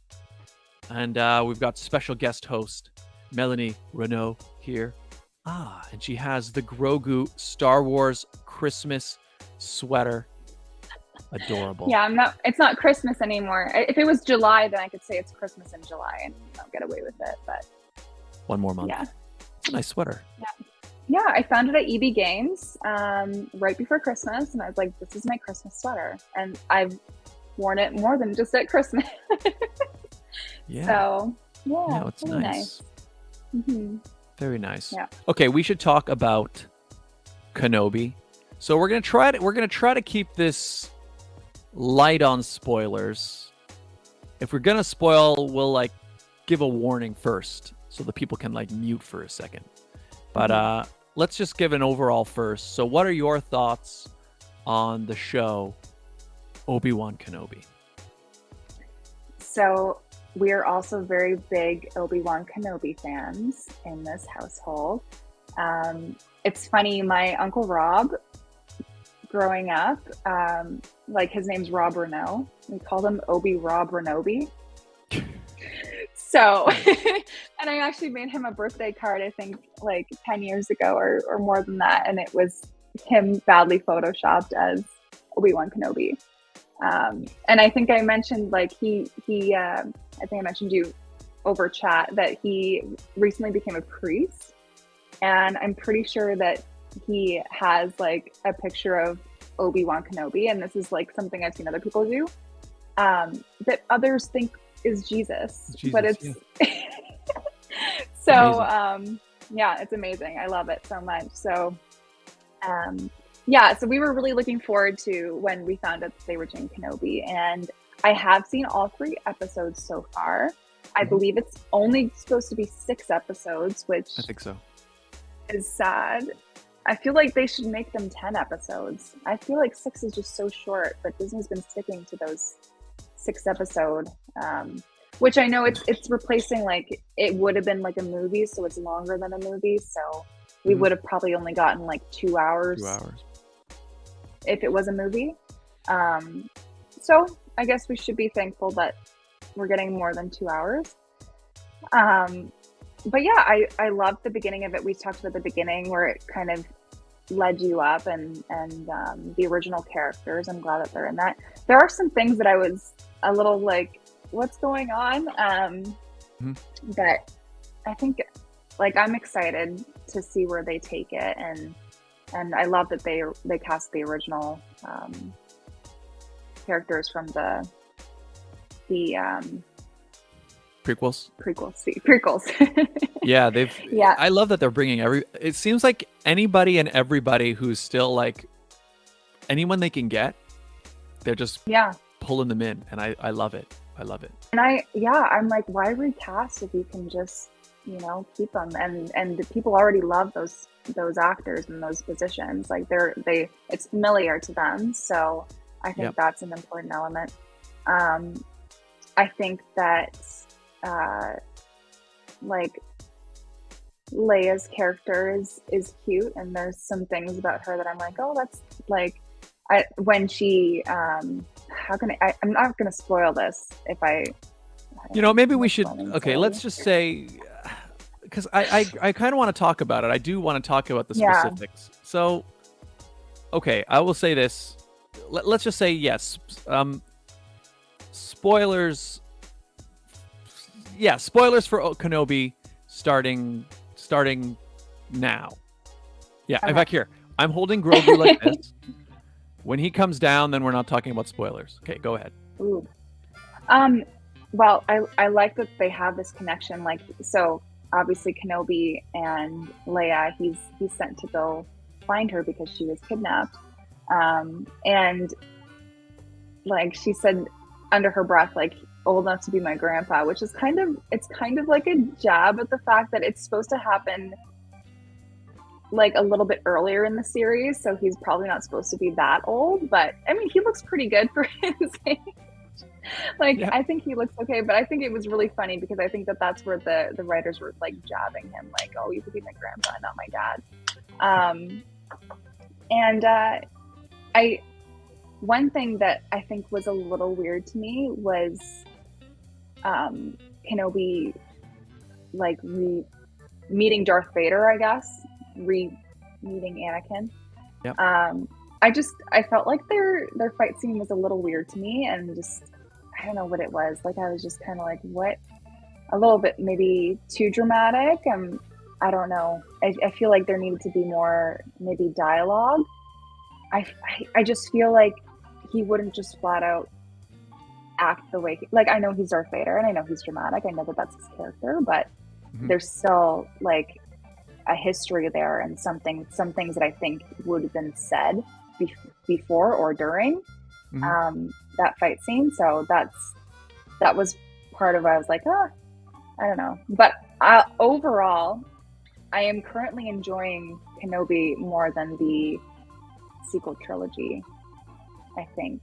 And we've got special guest host, Melanie Renaud here. And she has the Grogu Star Wars Christmas sweater. Adorable. Yeah, it's not Christmas anymore. If it was July, then I could say it's Christmas in July and get away with it. But one more month. Yeah. Nice sweater. Yeah, I found it at EB Games right before Christmas, and I was like, this is my Christmas sweater. And I've worn it more than just at Christmas. Yeah. So, yeah, it's really nice. Mm-hmm. Very nice. Yeah. Okay, we should talk about Kenobi. So we're gonna try to keep this light on spoilers. If we're gonna spoil, we'll give a warning first, so the people can mute for a second. But let's just give an overall first. So what are your thoughts on the show Obi-Wan Kenobi? So we're also very big Obi-Wan Kenobi fans in this household. It's funny, my Uncle Rob, growing up, his name's Rob Renaud. We called him Obi-Rob Renobi. So, and I actually made him a birthday card, I think 10 years ago or more than that. And it was him badly photoshopped as Obi-Wan Kenobi. And I think I mentioned I think I mentioned you over chat that he recently became a priest. And I'm pretty sure that he has a picture of Obi-Wan Kenobi. And this is something I've seen other people do, that others think is Jesus, but it's so it's amazing. I love it so much. So so we were really looking forward to when we found out that they were doing Kenobi, and I have seen all 3 episodes so far. I believe it's only supposed to be 6 episodes, which I think so is sad. I feel like they should make them 10 episodes. I feel like 6 is just so short, but Disney's been sticking to those 6 episode, which I know it's replacing it would have been a movie, so it's longer than a movie. So we would have probably only gotten 2 hours. 2 hours. If it was a movie. So I guess we should be thankful that we're getting more than 2 hours. But yeah, I loved the beginning of it. We talked about the beginning where it kind of led you up and the original characters. I'm glad that they're in that. There are some things that I was a little what's going on? But I think I'm excited to see where they take it, and I love that they cast the original characters from the prequels. Yeah, Yeah. I love that they're bringing it seems like anybody and everybody who's still anyone they can get, they're just pulling them in, and I love it. And I'm like, why recast if you can just keep them, and the people already love those actors in those positions. It's familiar to them, so I think that's an important element. I think that like Leia's character is cute, and there's some things about her that I'm like, oh, that's like, when she I'm not gonna spoil this if I. Maybe we should. Okay, let's just say, because I kind of want to talk about it. I do want to talk about the specifics. So, okay, I will say this. Let's just say yes. Spoilers. Yeah, spoilers for Kenobi starting now. Yeah, Okay. in fact, here I'm holding Grogu like this. When he comes down, then we're not talking about spoilers. Okay, go ahead. Ooh. Well, I like that they have this connection. Like, so obviously Kenobi and Leia, he's sent to go find her because she was kidnapped. And like she said under her breath, like, old enough to be my grandpa, which is kind of like a jab at the fact that it's supposed to happen like a little bit earlier in the series, so he's probably not supposed to be that old, but I mean, he looks pretty good for his age. Like, yeah. I think he looks okay, but I think it was really funny because I think that that's where the writers were like jabbing him, like, oh, you could be my grandpa, not my dad. One thing that I think was a little weird to me was Kenobi like meeting Darth Vader, I guess, meeting Anakin. Yep. I felt like their fight scene was a little weird to me, and just, I don't know what it was. Like, I was just kind of like, what? A little bit maybe too dramatic. I don't know. I feel like there needed to be more maybe dialogue. I just feel like he wouldn't just flat out act the way like, I know he's Darth Vader and I know he's dramatic. I know that that's his character, but there's still like a history there, and some things that I think would have been said before or during that fight scene. So that was part of why I was like, I don't know. But overall, I am currently enjoying Kenobi more than the sequel trilogy, I think.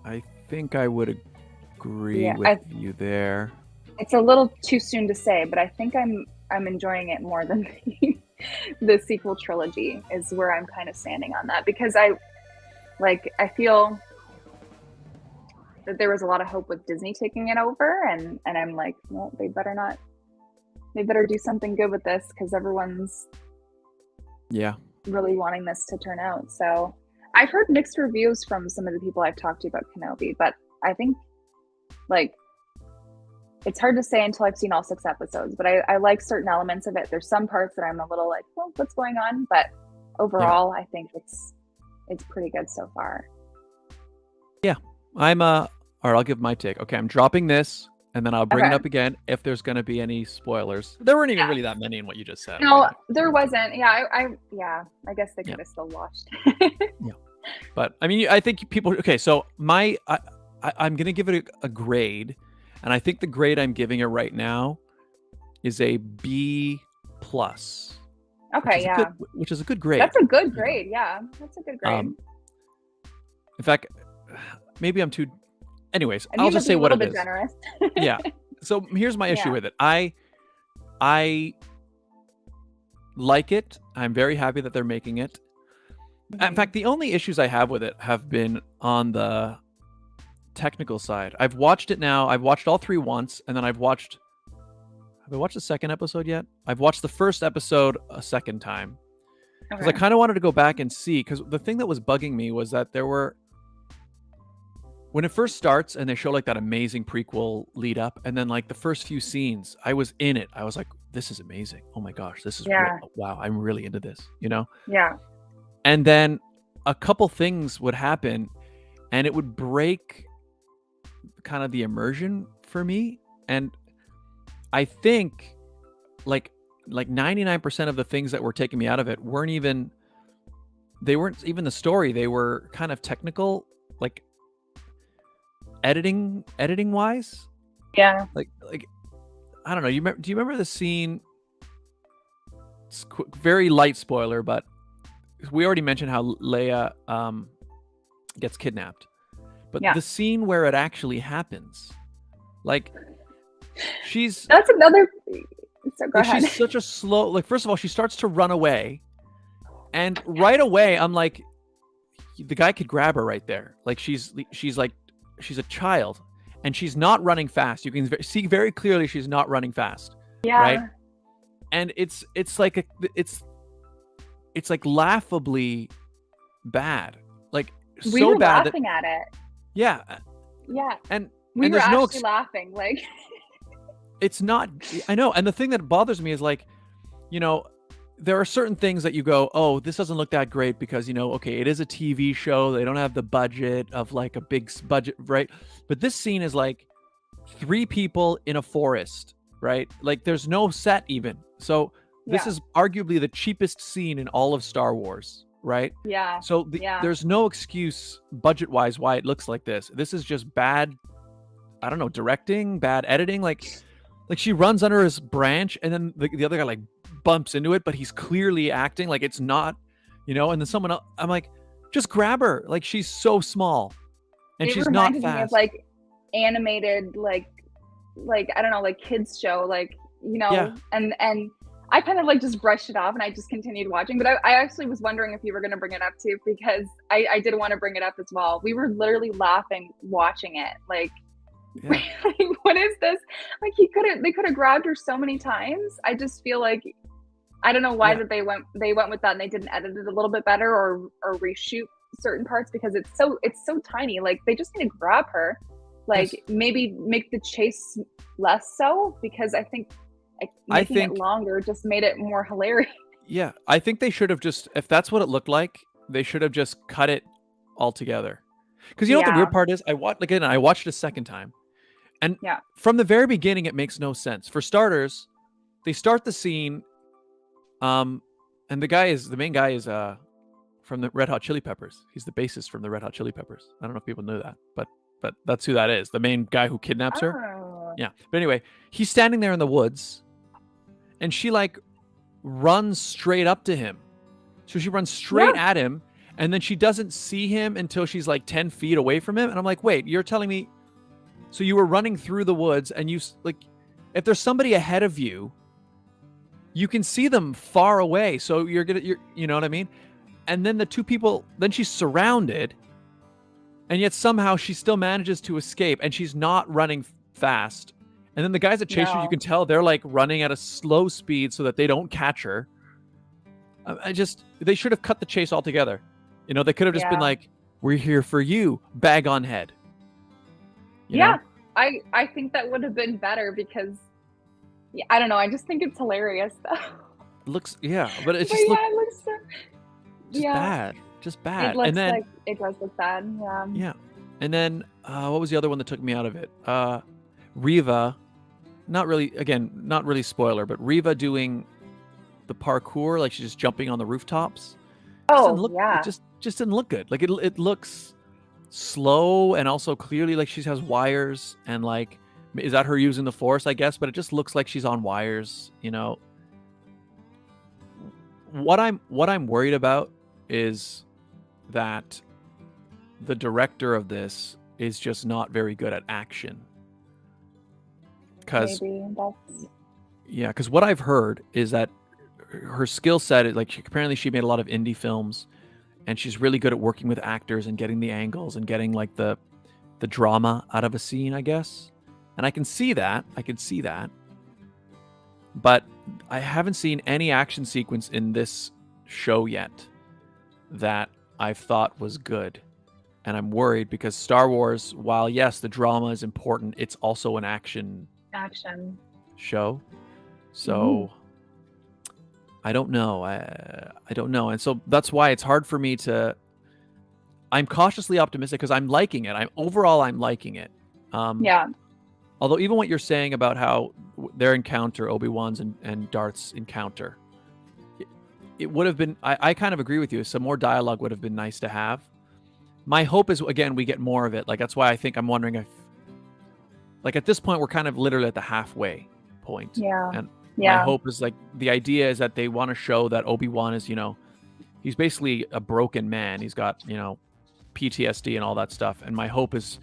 I think I would agree with you there. It's a little too soon to say, but I think I'm enjoying it more than the sequel trilogy is where I'm kind of standing on that, because I feel that there was a lot of hope with Disney taking it over, and I'm like, well, they better do something good with this, because everyone's really wanting this to turn out. So I've heard mixed reviews from some of the people I've talked to about Kenobi, but I think like it's hard to say until I've seen all 6 episodes, but I like certain elements of it. There's some parts that I'm a little like, well, what's going on? But overall, I think it's pretty good so far. Yeah, I'll give my take. Okay, I'm dropping this, and then I'll bring it up again if there's going to be any spoilers. There weren't even really that many in what you just said. No, right? There wasn't. Yeah, I guess they could have still watched. Yeah, but I mean, I think people. Okay, so I'm going to give it a grade, and I think the grade I'm giving it right now is a B+. Okay, which is a good grade. That's a good grade. Yeah, that's a good grade. In fact, maybe I'm too. Anyways, I'll just say what it is. Generous. Yeah. So here's my issue with it. I like it. I'm very happy that they're making it. In fact, the only issues I have with it have been on the technical side. I've watched it now. I've watched all 3 once, and then have I watched the second episode yet? I've watched the first episode a second time. Because I kind of wanted to go back and see, because the thing that was bugging me was that when it first starts and they show like that amazing prequel lead up, and then like the first few scenes, I was in it. I was like, this is amazing. Oh my gosh, this is wow. I'm really into this, Yeah. And then a couple things would happen and it would break kind of the immersion for me. And I think like 99% of the things that were taking me out of it weren't even the story. They were kind of technical, like editing wise. Yeah. Like I don't know. Do you remember the scene? It's very light spoiler, but we already mentioned how Leia gets kidnapped. but Yeah. the scene where it actually happens, like That's another. So go like ahead. she's such a slow, like, first of all, she starts to run away, and right away I'm like, the guy could grab her right there. Like she's a child, and she's not running fast. You can see very clearly she's not running fast. Yeah. Right. And it's like laughably bad. Like We so were bad laughing at it. yeah. Yeah. And We and were there's no actually laughing. Like, it's not, I know. And the thing that bothers me is, like, there are certain things that you go, oh, this doesn't look that great because, okay, it is a TV show. They don't have the budget of like a big budget, right? But this scene is like 3 people in a forest, right? Like there's no set even. So this is arguably the cheapest scene in all of Star Wars, right? Yeah. So there's no excuse budget-wise why it looks like this. This is just bad, I don't know, directing, bad editing. Like she runs under his branch, and then the other guy like bumps into it, but he's clearly acting like it's not, and then someone else, I'm like, just grab her. Like she's so small, and she's not fast. It reminded me of like animated, like I don't know, like kids show, like, and I kind of like just brushed it off and I just continued watching. But I actually was wondering if you were going to bring it up too, because I did want to bring it up as well. We were literally laughing watching it. Like, like, what is this? Like they could have grabbed her so many times. I just feel like, I don't know why that they went with that and they didn't edit it a little bit better or reshoot certain parts, because it's so tiny. Like they just need to grab her, like maybe make the chase less so, because I think making it longer just made it more hilarious. Yeah, I think they should have just, if that's what it looked like, they should have just cut it all together. Because you know what the weird part is? I watched it a second time. And from the very beginning, it makes no sense. For starters, they start the scene, and the main guy is from the Red Hot Chili Peppers. He's the bassist from the Red Hot Chili Peppers. I don't know if people knew that, but that's who that is. The main guy who kidnaps her. Yeah. But anyway, he's standing there in the woods, and she like runs straight up to him. So she runs straight at him, and then she doesn't see him until she's like 10 feet away from him. And I'm like, wait, you're telling me, so you were running through the woods, and you, like, if there's somebody ahead of you, you can see them far away. So you know what I mean? And then the 2 people, then she's surrounded, and yet somehow she still manages to escape, and she's not running fast. And then the guys that chase her, you can tell they're like running at a slow speed so that they don't catch her. They should have cut the chase altogether. They could have just been like, we're here for you, bag on head. You know? I think that would have been better, because I don't know, I just think it's hilarious though. It looks, but it just it looks so, bad. Just bad. It looks and then, like it does look bad. Yeah. And then what was the other one that took me out of it? Riva, not really spoiler, but Riva doing the parkour, like she's just jumping on the rooftops. It just didn't look good. Like it looks slow, and also clearly like she has wires, and like, is that her using the force, I guess, but it just looks like she's on wires. What I'm worried about is that the director of this is just not very good at action. Because what I've heard is that her skill set is like, apparently she made a lot of indie films, and she's really good at working with actors and getting the angles and getting like the drama out of a scene, I guess. And I can see that. But I haven't seen any action sequence in this show yet that I've thought was good. And I'm worried, because Star Wars, while yes, the drama is important, it's also an action show. So I don't know. I don't know. And so that's why it's hard for me to, I'm cautiously optimistic because I'm liking it. I'm liking it. Although even what you're saying about how their encounter, Obi-Wan's and Darth's encounter, it would have been, I kind of agree with you. Some more dialogue would have been nice to have. My hope is, again, we get more of it. Like, that's why I think I'm wondering if, like, at this point, we're kind of literally at the halfway point. And my hope is, like, the idea is that they want to show that Obi-Wan is, he's basically a broken man. He's got, PTSD and all that stuff. And my hope is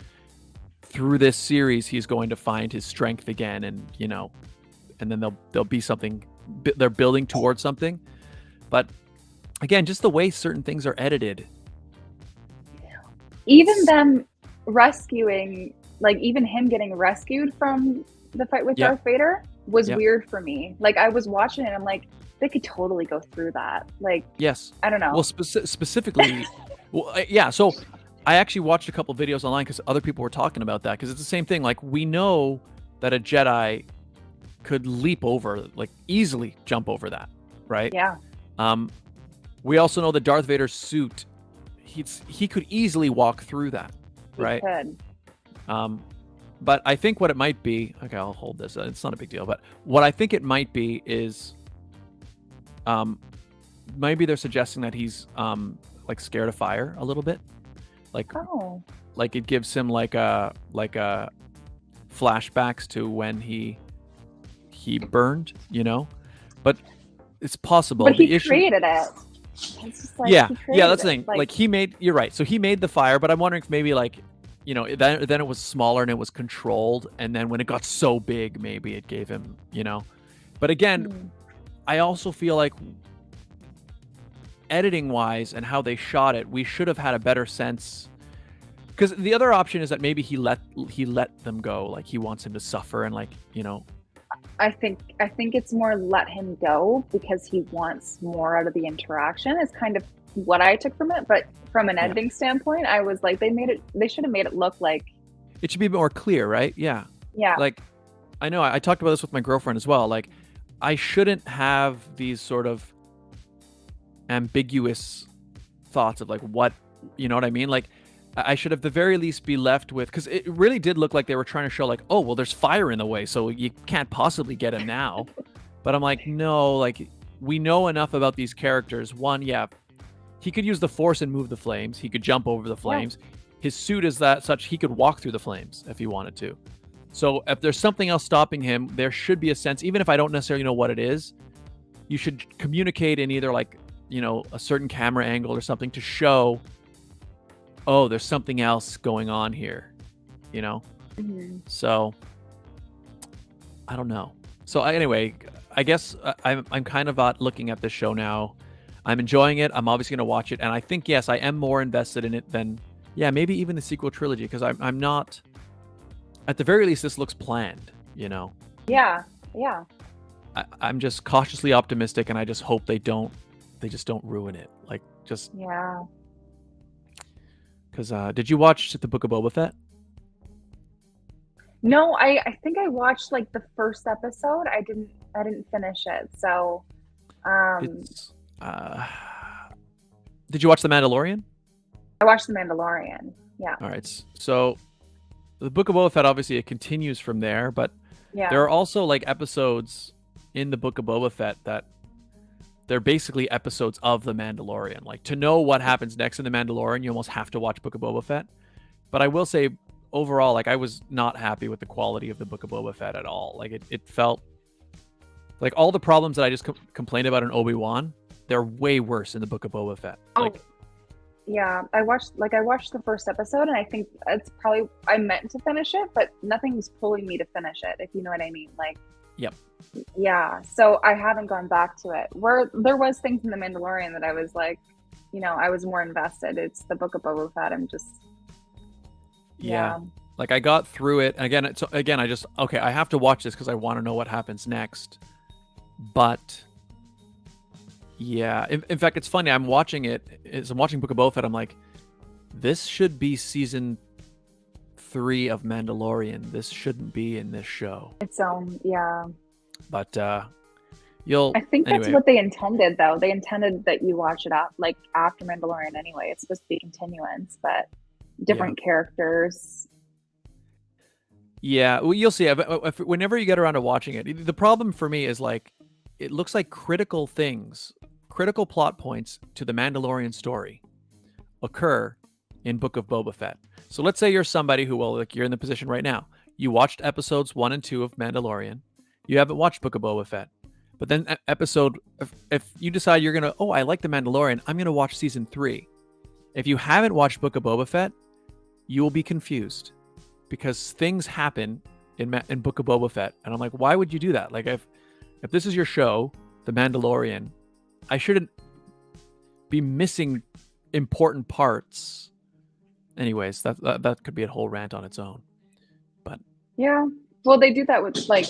through this series, he's going to find his strength again, and and then there'll be something. They're building towards something. But again, just the way certain things are edited. Even them rescuing, like even him getting rescued from the fight with Darth Vader was weird for me. Like I was watching it, I'm like, they could totally go through that. Like, yes, I don't know. Well, specifically, So I actually watched a couple videos online because other people were talking about that, because it's the same thing. Like we know that a Jedi could leap over, like easily jump over that, right? Yeah. We also know that Darth Vader's suit, he could easily walk through that, right? He could. But I think what it might be, okay, I'll hold this. It's not a big deal. But what I think it might be is, maybe they're suggesting that he's like scared of fire a little bit, like it gives him like a flashbacks to when he burned, But it's possible. But he created it. It's just like, yeah, that's the thing. Like you're right. So he made the fire, but I'm wondering if maybe like, then it was smaller and it was controlled, and then when it got so big, maybe it gave him, But again, I also feel like editing wise and how they shot it, we should have had a better sense. Because the other option is that maybe he let them go, like he wants him to suffer and like, I think it's more let him go because he wants more out of the interaction is kind of what I took from it. But from an editing standpoint, I was like, they should have made it look like it should be more clear, right? Yeah. Yeah. Like, I know I talked about this with my girlfriend as well. Like, I shouldn't have these sort of ambiguous thoughts of like what, you know what I mean? Like, I should at the very least be left with, because it really did look like they were trying to show like, oh, well, there's fire in the way, so you can't possibly get him now. But I'm like, no, like we know enough about these characters. One, he could use the Force and move the flames. He could jump over the flames. Yeah. His suit is such he could walk through the flames if he wanted to. So if there's something else stopping him, there should be a sense, even if I don't necessarily know what it is, you should communicate in either like, a certain camera angle or something to show, oh, there's something else going on here, Mm-hmm. So I don't know. So anyway, I guess I'm kind of looking at this show now. I'm enjoying it. I'm obviously going to watch it. And I think, yes, I am more invested in it than, maybe even the sequel trilogy, because I'm not, at the very least, this looks planned, Yeah. I'm just cautiously optimistic, and I just hope they just don't ruin it. Like, just... Yeah. Because did you watch the Book of Boba Fett? No, I think I watched like the first episode. I didn't finish it. So, did you watch The Mandalorian? I watched The Mandalorian. Yeah. All right. So, the Book of Boba Fett, obviously, it continues from there, but yeah, there are also like episodes in the Book of Boba Fett that they're basically episodes of The Mandalorian. Like, to know what happens next in The Mandalorian, you almost have to watch Book of Boba Fett. But I will say, overall, like, I was not happy with the quality of the Book of Boba Fett at all. Like, it felt like all the problems that I just complained about in Obi-Wan, they're way worse in the Book of Boba Fett. Like, yeah, I watched the first episode, and I think it's probably, I meant to finish it, but nothing's pulling me to finish it, if you know what I mean. Like, yep. Yeah, so I haven't gone back to it. Where there was things in The Mandalorian that I was like, I was more invested. It's the Book of Boba Fett. I'm just, yeah. Like, I got through it. And again, I have to watch this because I want to know what happens next. But yeah, in fact, it's funny. I'm watching it. As I'm watching Book of Boba Fett, I'm like, this should be season 3 of Mandalorian. This shouldn't be in this show. Its own, yeah. But I think that's what they intended, though. They intended that you watch it like after Mandalorian anyway. It's supposed to be continuance, but different characters. Yeah, well, you'll see. Whenever you get around to watching it, the problem for me is like, it looks like critical plot points to the Mandalorian story occur in Book of Boba Fett. So let's say you're somebody who, like, you're in the position right now. You watched episodes 1 and 2 of Mandalorian. You haven't watched Book of Boba Fett. But then if you decide you're going to, I like The Mandalorian, I'm going to watch season 3. If you haven't watched Book of Boba Fett, you will be confused because things happen in Book of Boba Fett, and I'm like, why would you do that? Like, if this is your show, The Mandalorian, I shouldn't be missing important parts. Anyways, that could be a whole rant on its own. But yeah, well, they do that with, like,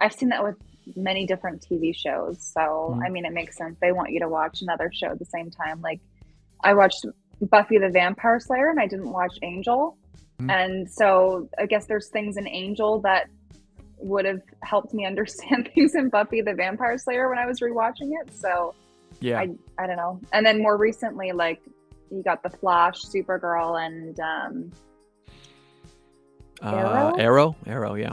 I've seen that with many different TV shows. So I mean, it makes sense. They want you to watch another show at the same time. Like, I watched Buffy the Vampire Slayer and I didn't watch Angel. And so I guess there's things in Angel that would have helped me understand things in Buffy the Vampire Slayer when I was rewatching it. So yeah, I don't know. And then more recently, like, you got The Flash, Supergirl, and Arrow, yeah.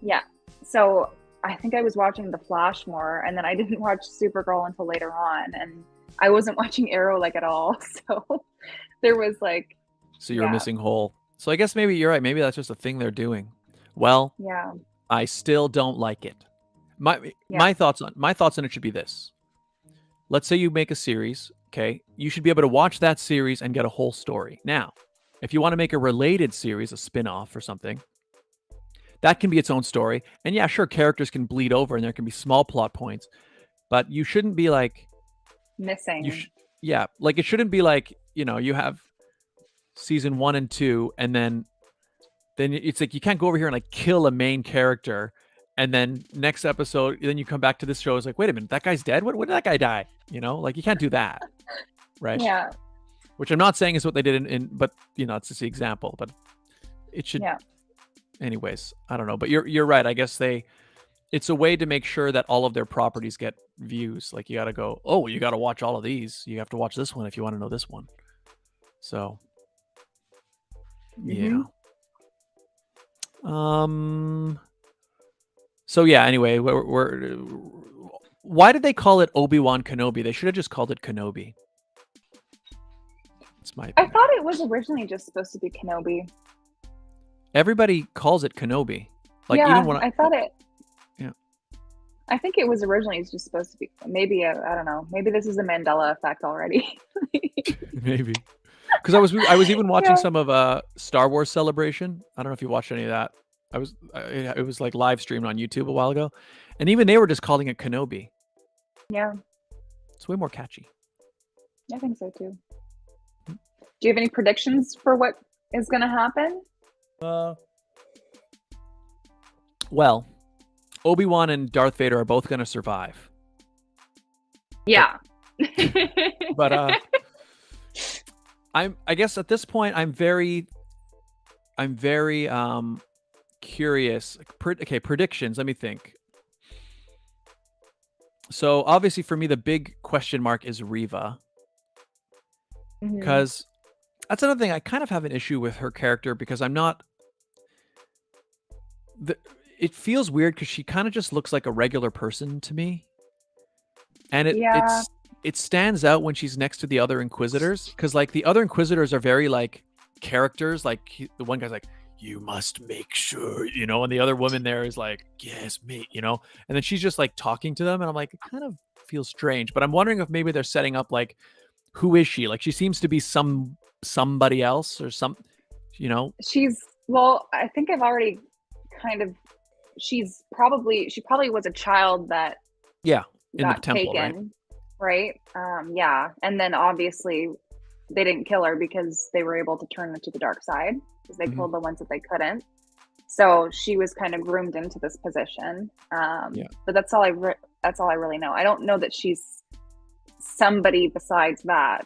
Yeah. So I think I was watching The Flash more, and then I didn't watch Supergirl until later on, and I wasn't watching Arrow like at all. So there was like, so you're missing whole. So I guess maybe you're right. Maybe that's just a thing they're doing. Well, yeah, I still don't like it. My thoughts on it should be this. Let's say you make a series, okay? You should be able to watch that series and get a whole story. Now, if you want to make a related series, a spin-off or something, that can be its own story. And yeah, sure, characters can bleed over and there can be small plot points, but you shouldn't be like missing. Like it shouldn't be like, you have season 1 and 2, and then it's like you can't go over here and like kill a main character, and then next episode, then you come back to this show. It's like, wait a minute, that guy's dead. When did that guy die? Like you can't do that, right? Yeah. Which I'm not saying is what they did but it's just the example. But it should. Yeah. Anyways, I don't know, but you're right. I guess it's a way to make sure that all of their properties get views. Like you got to go, oh, you got to watch all of these. You have to watch this one if you want to know this one. So. Yeah. So yeah. Anyway, why did they call it Obi-Wan Kenobi? They should have just called it Kenobi. It's my opinion. I thought it was originally just supposed to be Kenobi. Everybody calls it Kenobi. Like yeah, even when I thought it. Yeah. I think it was originally just supposed to be. Maybe I don't know. Maybe this is a Mandela effect already. Maybe. Because I was even watching some of Star Wars Celebration. I don't know if you watched any of that. It was like live streamed on YouTube a while ago, and even they were just calling it Kenobi. Yeah, it's way more catchy. I think so too. Do you have any predictions for what is going to happen? Well, Obi-Wan and Darth Vader are both going to survive. Yeah. But I guess at this point I'm very curious. Okay, predictions. Let me think. So obviously for me the big question mark is Reva. Because that's another thing. I kind of have an issue with her character because I'm not. It feels weird because she kind of just looks like a regular person to me, and it stands out when she's next to the other Inquisitors because like the other Inquisitors are very like characters. Like the one guy's like, "You must make sure," and the other woman there is like, "Yes, me," and then she's just like talking to them, and I'm like, it kind of feels strange. But I'm wondering if maybe they're setting up like, who is she? Like she seems to be somebody else or some, Well, I think I've already kind of. She probably was a child that. Yeah, in got the temple, taken, right? Yeah, and then obviously they didn't kill her because they were able to turn her to the dark side because they killed the ones that they couldn't. So she was kind of groomed into this position. But that's all I really know. I don't know that she's somebody besides that,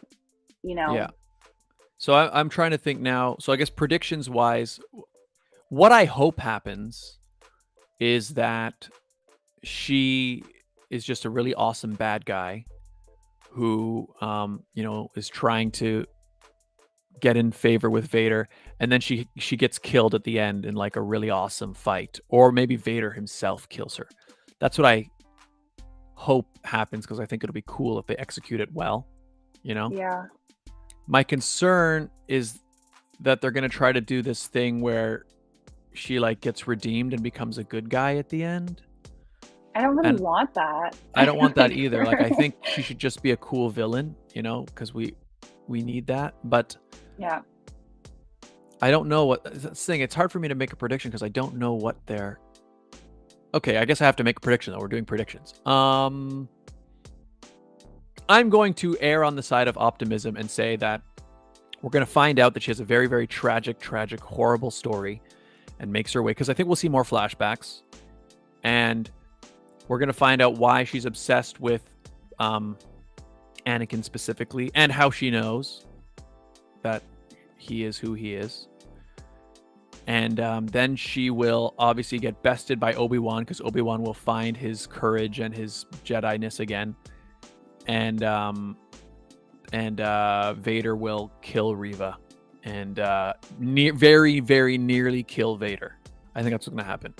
Yeah. So I'm trying to think now. So I guess predictions wise, what I hope happens is that she is just a really awesome bad guy who, is trying to get in favor with Vader, and then she gets killed at the end in like a really awesome fight, or maybe Vader himself kills her. That's what I hope happens because I think it'll be cool if they execute it well, Yeah. My concern is that they're going to try to do this thing where she like gets redeemed and becomes a good guy at the end. I don't really want that. I don't want that either. Like I think she should just be a cool villain, because we need that. But Yeah. I don't know what this thing. It's hard for me to make a prediction because I don't know what they're. Okay, I guess I have to make a prediction though. We're doing predictions. I'm going to err on the side of optimism and say that we're going to find out that she has a very, very tragic, horrible story and makes her way. Because I think we'll see more flashbacks. And we're going to find out why she's obsessed with Anakin specifically and how she knows that he is who he is. And then she will obviously get bested by Obi-Wan because Obi-Wan will find his courage and his Jedi-ness again. And Vader will kill Reva and very, very nearly kill Vader. I think that's what's going to happen.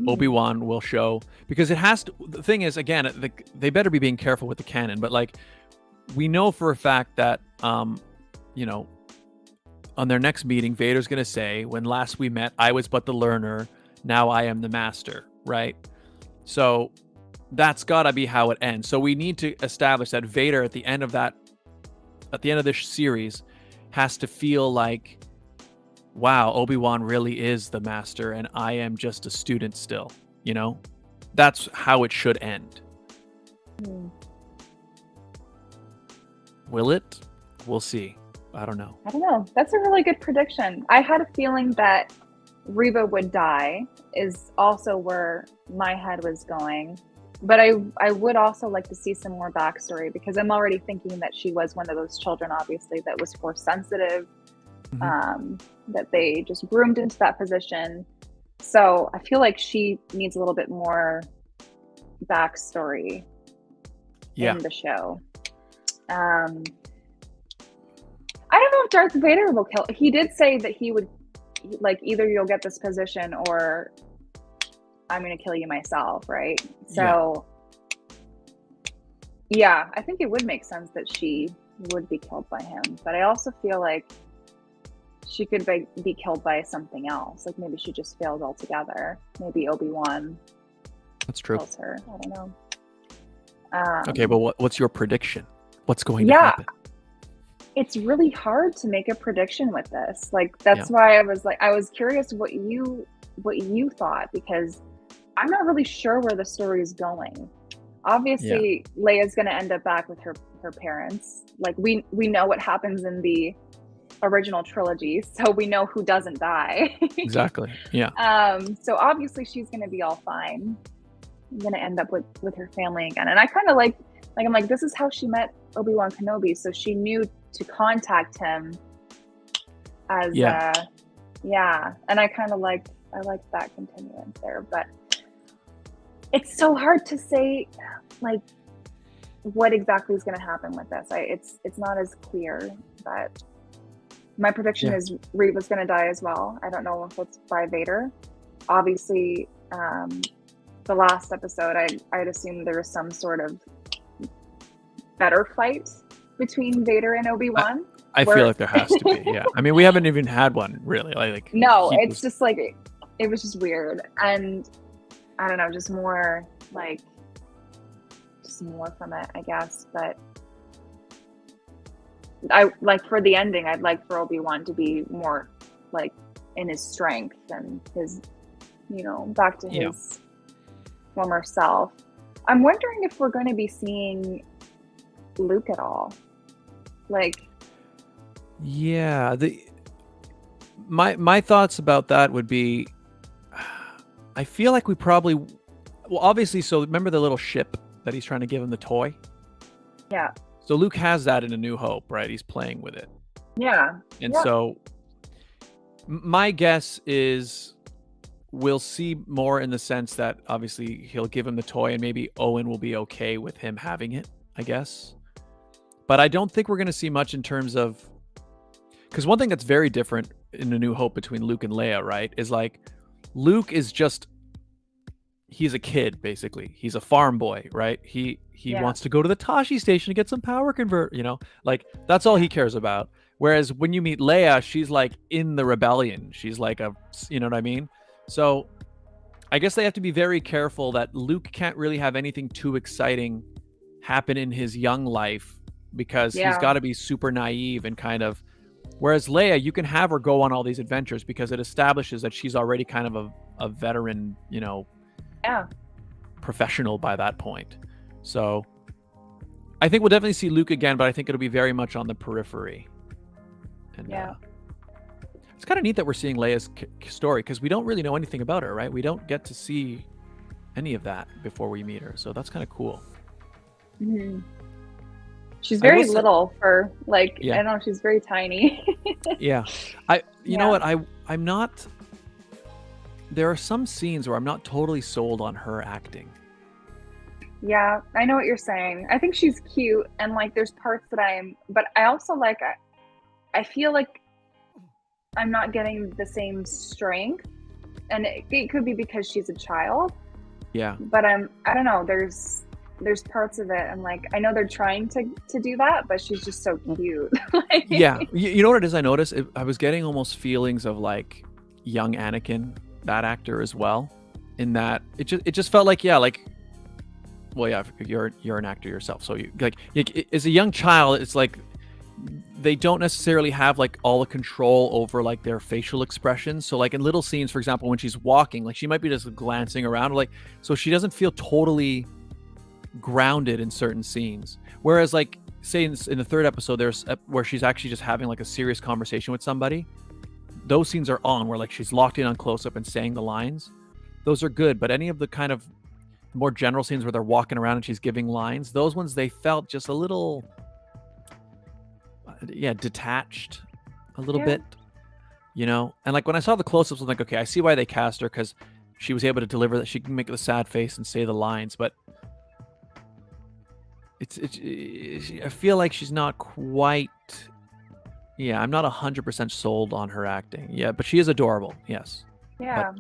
Obi-Wan will show, because it has to. The thing is, again, they better be being careful with the canon, but like we know for a fact that on their next meeting, Vader's going to say, when last we met, I was but the learner. Now I am the master, right? So that's got to be how it ends. So we need to establish that Vader at the end of this series has to feel like, wow, Obi-Wan really is the master and I am just a student still, That's how it should end. Will it? We'll see. I don't know. That's a really good prediction. I had a feeling that Reva would die is also where my head was going. But I would also like to see some more backstory because I'm already thinking that she was one of those children, obviously, that was force sensitive, that they just groomed into that position. So I feel like she needs a little bit more backstory in the show. I don't know if Darth Vader will kill. He did say that he would, like, either you'll get this position or I'm going to kill you myself, right? So, yeah, I think it would make sense that she would be killed by him. But I also feel like she could be killed by something else. Like maybe she just failed altogether. Maybe Obi-Wan kills her. I don't know. Okay, but what's your prediction? What's going to happen? It's really hard to make a prediction with this. Like that's why I was curious what you thought, because I'm not really sure where the story is going. Obviously, Leia's going to end up back with her parents. Like we know what happens in the original trilogy, so we know who doesn't die. Exactly. Yeah. So obviously she's going to be all fine. I'm going to end up with her family again. And I kind of like I'm like, this is how she met Obi-Wan Kenobi, so she knew to contact him as and I kind of like that continuance there, but it's so hard to say like what exactly is going to happen with this. It's not as clear, but my prediction is Reva's going to die as well. I don't know if it's by Vader. Obviously, the last episode, I'd assume there was some sort of better fight between Vader and Obi-Wan. I feel like there has to be. Yeah, I mean, we haven't even had one really. No, it's just like it was just weird, and I don't know, just more from it, I guess. But I like for the ending, I'd like for Obi-Wan to be more like in his strength and his, back to his former self. I'm wondering if we're going to be seeing Luke at all. My thoughts about that would be, I feel like we probably, obviously, so remember the little ship that he's trying to give him the toy? Yeah. So Luke has that in A New Hope, right? He's playing with it. Yeah. And so my guess is we'll see more in the sense that obviously he'll give him the toy and maybe Owen will be okay with him having it, I guess. But I don't think we're going to see much in terms of, because one thing that's very different in A New Hope between Luke and Leia, right, is like Luke is just, he's a kid, basically. He's a farm boy, right? He wants to go to the Tashi station to get some power convert, like that's all he cares about. Whereas when you meet Leia, she's like in the rebellion. She's like you know what I mean? So I guess they have to be very careful that Luke can't really have anything too exciting happen in his young life because he's Yeah. got to be super naive and kind of, whereas Leia, you can have her go on all these adventures because it establishes that she's already kind of a veteran, Yeah. professional by that point. So I think we'll definitely see Luke again, but I think it'll be very much on the periphery. And Yeah. it's kind of neat that we're seeing Leia's story because we don't really know anything about her, right? We don't get to see any of that before we meet her. So that's kind of cool. Mm-hmm. She's very little for like, Yeah. I don't know, she's very tiny. Yeah. You know what? I'm not, there are some scenes where I'm not totally sold on her acting. Yeah, I know what you're saying. I think she's cute, and like there's parts that but I also like, I feel like I'm not getting the same strength, and it could be because she's a child. Yeah. But I don't know, there's parts of it, and like I know they're trying to do that, but she's just so cute. Like, Yeah. You know what it is I noticed? I was getting almost feelings of like young Anakin, that actor as well, in that it just felt like, well, yeah, you're an actor yourself, so you like as a young child, it's like they don't necessarily have like all the control over like their facial expressions. So like in little scenes, for example, when she's walking, like she might be just glancing around, like, so she doesn't feel totally grounded in certain scenes. Whereas like say in the third episode, there's where she's actually just having like a serious conversation with somebody. Those scenes are on where like she's locked in on close up and saying the lines. Those are good, but any of the kind of more general scenes where they're walking around and she's giving lines, those ones, they felt just a little detached a little bit, and like when I saw the close-ups, I'm like, okay, I see why they cast her, because she was able to deliver that. She can make the sad face and say the lines, but it's I feel like she's not quite, I'm not 100% sold on her acting, but she is adorable, yes. Yeah.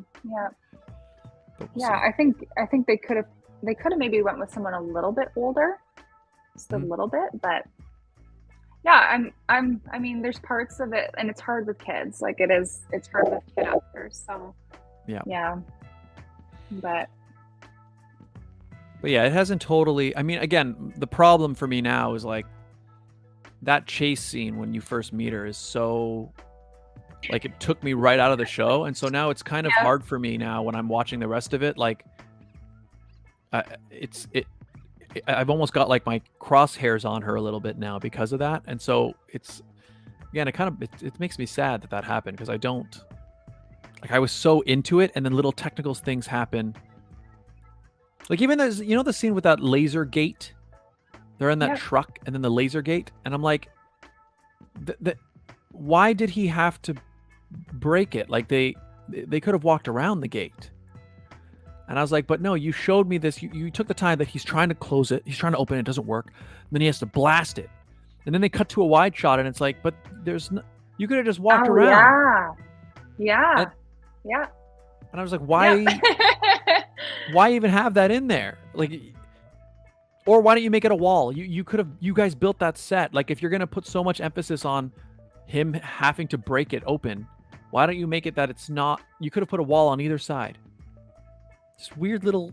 But we'll see. I think they could have maybe went with someone a little bit older, just a little bit, but I mean, there's parts of it, and it's hard with kids. Like it's hard with kid actors. So but yeah, it hasn't totally. I mean, again, the problem for me now is like that chase scene when you first meet her is so, like, it took me right out of the show, and so now it's kind of hard for me now when I'm watching the rest of it. Like, I've almost got like my crosshairs on her a little bit now because of that, and so it's, again, it makes me sad that happened, because I don't, like, I was so into it, and then little technical things happen. Like even there's, the scene with that laser gate, they're in that truck, and then the laser gate, and I'm like, why did he have to break it? Like they could have walked around the gate. And I was like, but no, you showed me this. You took the time that he's trying to close it. He's trying to open it. It doesn't work. And then he has to blast it. And then they cut to a wide shot, and it's like, but you could have just walked around. Yeah. And I was like, why, why even have that in there? Like, or why don't you make it a wall? You guys built that set. Like, if you're going to put so much emphasis on him having to break it open, why don't you make it that it's not, you could have put a wall on either side. Just weird little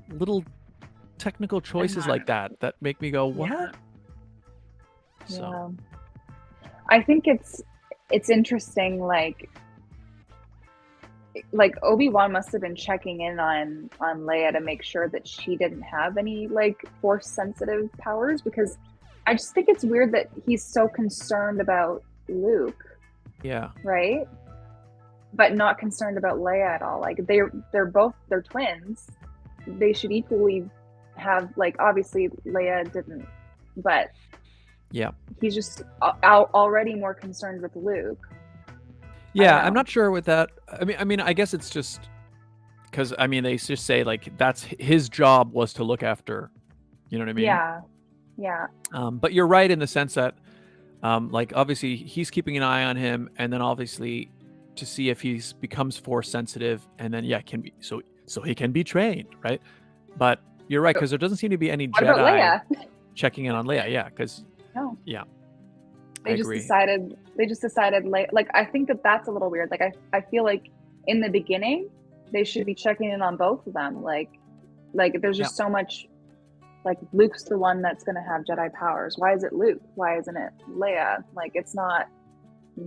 technical choices like that make me go, what? Yeah. So I think it's interesting, like Obi-Wan must have been checking in on Leia to make sure that she didn't have any like force sensitive powers, because I just think it's weird that he's so concerned about Luke. Yeah. Right? But not concerned about Leia at all. Like they're twins. They should equally have, like, obviously Leia didn't, but he's just already more concerned with Luke. I'm not sure with that. I mean, I guess it's just because, I mean, they just say like that's his job was to look after, you know what I mean? Yeah. But you're right in the sense that, like, obviously he's keeping an eye on him, and then obviously to see if he becomes force sensitive, and then can be so he can be trained, right? But you're right, because there doesn't seem to be any Jedi checking in on Leia. Yeah, because they just decided like, I think that's a little weird. Like I feel like in the beginning they should be checking in on both of them. Like there's just so much like Luke's the one that's going to have Jedi powers. Why is it Luke? Why isn't it Leia? Like, it's not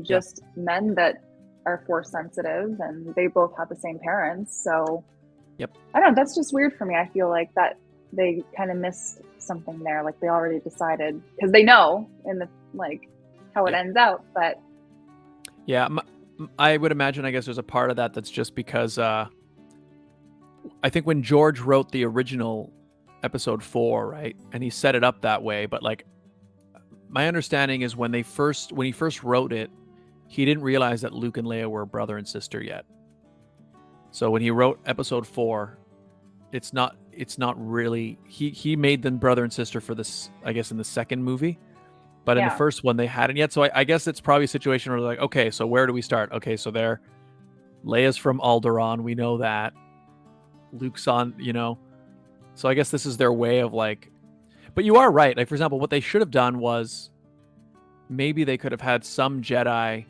just men that are force sensitive, and they both have the same parents. So I don't know, that's just weird for me. I feel like that they kind of missed something there. Like, they already decided, because they know in the like how it ends out. But I would imagine, I guess there's a part of that that's just because I think when George wrote the original episode 4, right, and he set it up that way, but like my understanding is when he first wrote it, he didn't realize that Luke and Leia were brother and sister yet. So when he wrote episode 4, it's not really, he made them brother and sister for this, I guess, in the second movie. But in the first one, they hadn't yet. So I guess it's probably a situation where they're like, okay, so where do we start? Okay, so Leia's from Alderaan. We know that. Luke's on, So I guess this is their way of like, but you are right. Like, for example, what they should have done was maybe they could have had some Jedi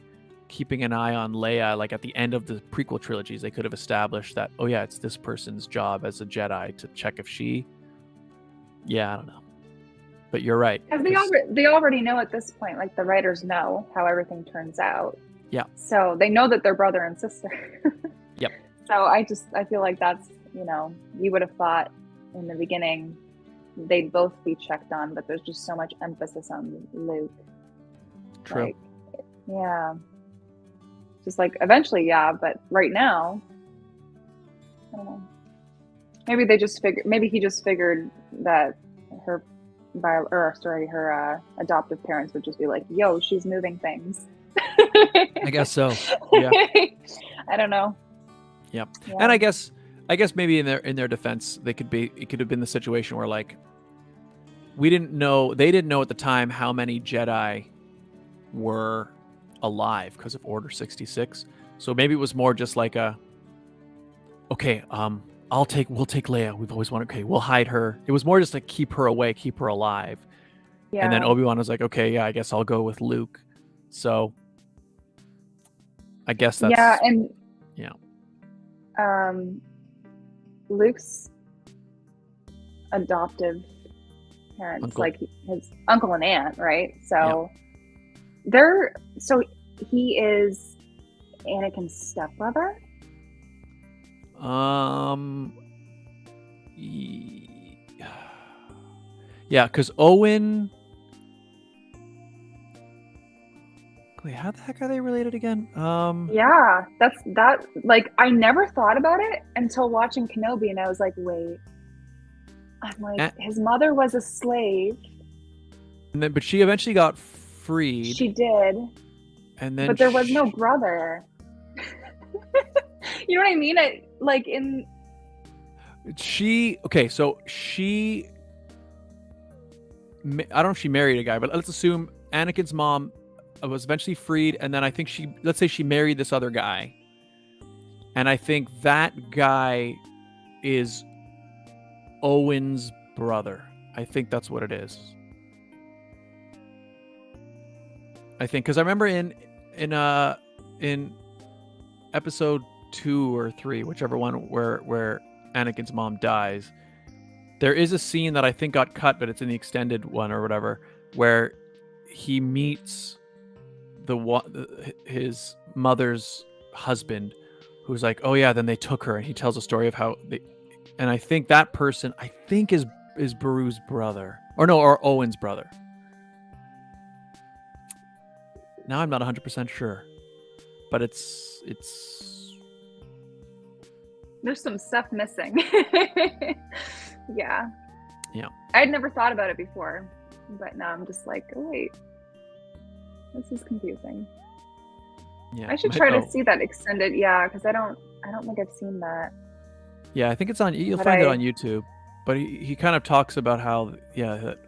keeping an eye on Leia. Like at the end of the prequel trilogies, they could have established that, oh yeah, it's this person's job as a Jedi to check if she, I don't know. But you're right. Because they already know at this point, like the writers know how everything turns out. Yeah. So they know that they're brother and sister. Yep. So I feel like that's, you would have thought in the beginning they'd both be checked on, but there's just so much emphasis on Luke. True. Like, just like eventually, but right now, I don't know. Maybe he just figured that her adoptive parents would just be like, yo, she's moving things. I guess so. Yeah. I don't know. Yep. Yeah. And I guess maybe in their defense, it could have been the situation where like they didn't know at the time how many Jedi were alive because of Order 66. So maybe it was more just like we'll take Leia. We've always wanted, okay, we'll hide her. It was more just like keep her away, keep her alive. Yeah. And then Obi-Wan was like, okay, I guess I'll go with Luke. So I guess that's Luke's adoptive parents, like his uncle and aunt, right? So he is Anakin's stepbrother. Yeah, because Owen. Wait, how the heck are they related again? That. Like, I never thought about it until watching Kenobi, and I was like, wait. I'm like, his mother was a slave. But she eventually got freed. She did. And then, but there was no brother. You know what I mean? So she. I don't know if she married a guy, but let's assume Anakin's mom was eventually freed, and then I think let's say she married this other guy, and I think that guy is Owen's brother. I think that's what it is. I think because I remember in episode 2 or 3, whichever one, where Anakin's mom dies, there is a scene that I think got cut, but it's in the extended one or whatever, where he meets his mother's husband, who's like, oh yeah, then they took her, and he tells a story of how and I think that person, is Beru's brother, or Owen's brother. Now I'm not 100% sure, but it's there's some stuff missing. Yeah. I'd never thought about it before, but now I'm just like, oh wait, this is confusing. Yeah, I should try to see that extended. Yeah, because I don't think I've seen that. Yeah, I think it's on. You'll find it on YouTube. But he kind of talks about how that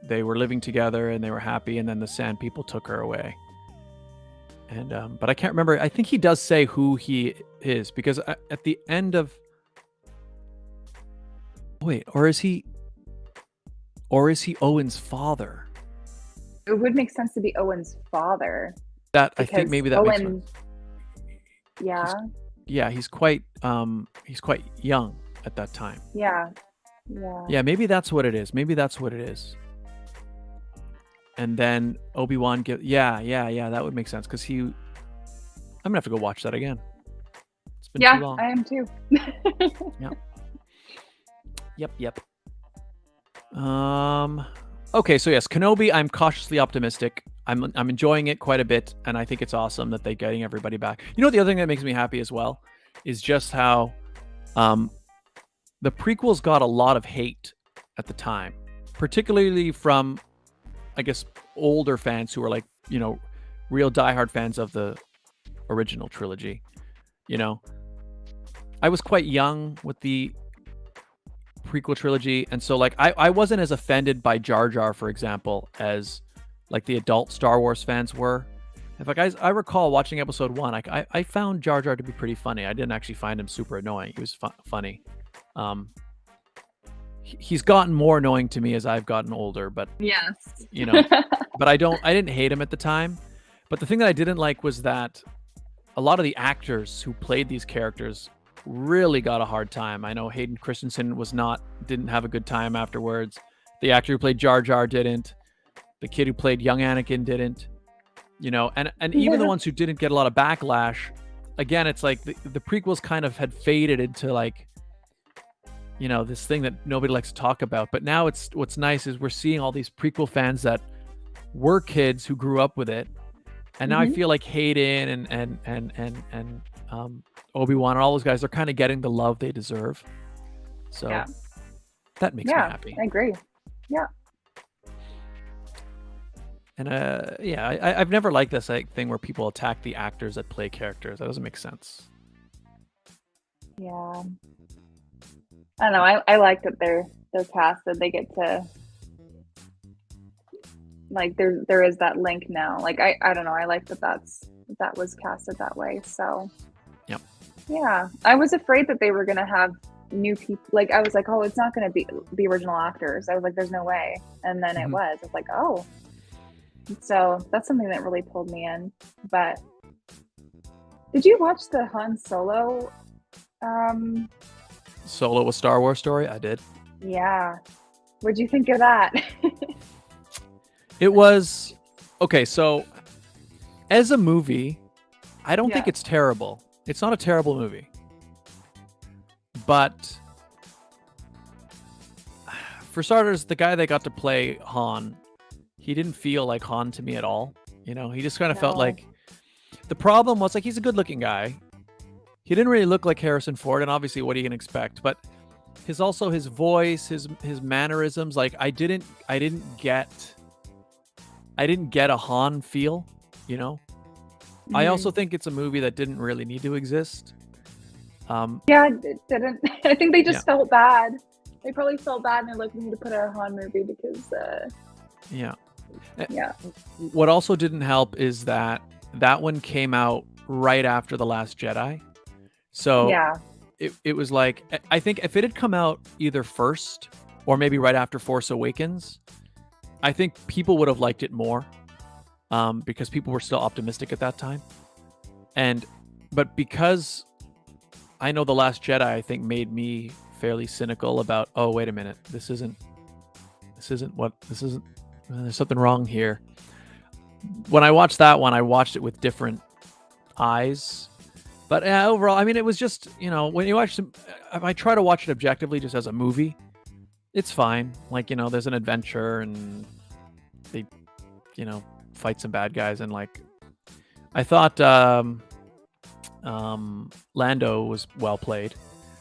they were living together and they were happy, and then the Sand People took her away. And but I can't remember. I think he does say who he is, because at the end of. Wait, or is he Owen's father? It would make sense to be Owen's father. I think maybe that makes sense. Yeah. He's quite young at that time. Yeah. Yeah. Yeah, maybe that's what it is. Maybe that's what it is. And then Obi-Wan yeah, that would make sense because I'm gonna have to go watch that again. It's been too long. I am too. Yep. Okay, so yes, Kenobi, I'm cautiously optimistic. I'm enjoying it quite a bit, and I think it's awesome that they're getting everybody back. You know, the other thing that makes me happy as well is just how the prequels got a lot of hate at the time, particularly from, I guess, older fans who are like, you know, real diehard fans of the original trilogy. You know, I was quite young with the prequel trilogy, and so like I wasn't as offended by Jar Jar, for example, as like the adult Star Wars fans were. In fact, I recall watching episode 1, I found Jar Jar to be pretty funny. I didn't actually find him super annoying. He was funny. He's gotten more annoying to me as I've gotten older, but Yes. you know, but I didn't hate him at the time. But the thing that I didn't like was that a lot of the actors who played these characters really got a hard time. I know Hayden Christensen didn't have a good time afterwards. The actor who played Jar Jar didn't. The kid who played young Anakin didn't. You know, and even the ones who didn't get a lot of backlash, again, it's like the prequels kind of had faded into like, you know, this thing that nobody likes to talk about. But now what's nice is we're seeing all these prequel fans that were kids who grew up with it. And now I feel like Hayden and Obi-Wan and all those guys are kind of getting the love they deserve. So that makes me happy. I agree. Yeah. And I've never liked this thing where people attack the actors that play characters. That doesn't make sense. Yeah. I don't know. I like that they're cast, that they get to, like, there is that link now. Like, I don't know. I like that was casted that way. So yep. Yeah. I was afraid that they were gonna have new people. Like, I was like, oh, it's not gonna be the original actors. I was like, there's no way. And then it was. I was like, oh. So that's something that really pulled me in. But did you watch the Han Solo? Solo, a Star Wars story? I did. Yeah. What'd you think of that? It was okay. So as a movie, I don't think it's terrible. It's not a terrible movie. But for starters, the guy that got to play Han, he didn't feel like Han to me at all. You know, he just kind of felt like the problem was like he's a good looking guy. He didn't really look like Harrison Ford, and obviously what are you gonna expect? But his voice, his mannerisms, like I didn't get a Han feel, you know? I also think it's a movie that didn't really need to exist. It didn't. I think they just felt bad. They probably felt bad and they're like, we need to put out a Han movie because What also didn't help is that one came out right after The Last Jedi. So it was like, I think if it had come out either first or maybe right after Force Awakens, I think people would have liked it more because people were still optimistic at that time. But because I know The Last Jedi, I think made me fairly cynical about, oh, wait a minute, this isn't there's something wrong here. When I watched that one, I watched it with different eyes. But overall, I mean, it was just, you know, when you watch if I try to watch it objectively just as a movie, it's fine. Like, you know, there's an adventure and they, you know, fight some bad guys. And like, I thought Lando was well played.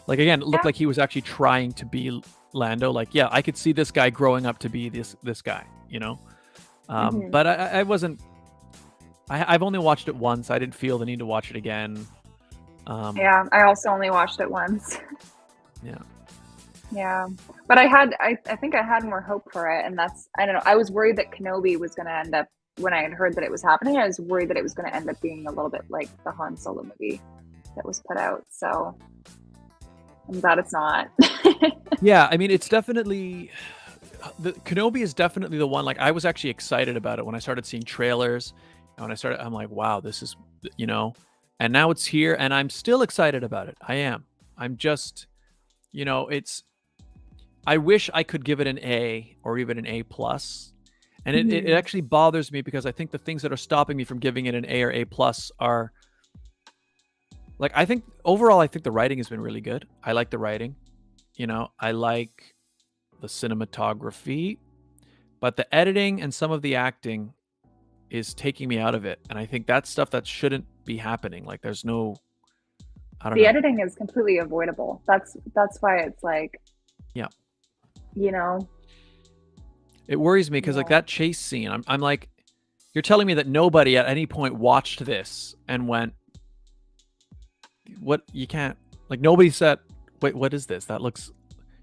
Like, again, it looked like he was actually trying to be Lando. Like, yeah, I could see this guy growing up to be this guy, you know? But I wasn't, I've only watched it once. I didn't feel the need to watch it again. I also only watched it once. Yeah. But I think I had more hope for it. And that's, I don't know. I was worried that Kenobi was going to end up, when I had heard that it was happening, I was worried that it was going to end up being a little bit like the Han Solo movie that was put out. So I'm glad it's not. Yeah, I mean, it's definitely, Kenobi is definitely the one. Like, I was actually excited about it when I started seeing trailers. And when I'm like, wow, this is, you know, and now it's here and I'm still excited about it. I am. I'm just, you know, I wish I could give it an A or even an A plus. And it actually bothers me because I think the things that are stopping me from giving it an A or A plus are like, I think overall, I think the writing has been really good. I like the writing, I like the cinematography, but the editing and some of the acting is taking me out of it. And I think that's stuff that shouldn't be happening. Like there's no, I don't know. The editing is completely avoidable. That's why it's like, Yeah. It worries me because like that chase scene, I'm like, you're telling me that nobody at any point watched this and went, what? You can't, like nobody said, wait, what is this? That looks,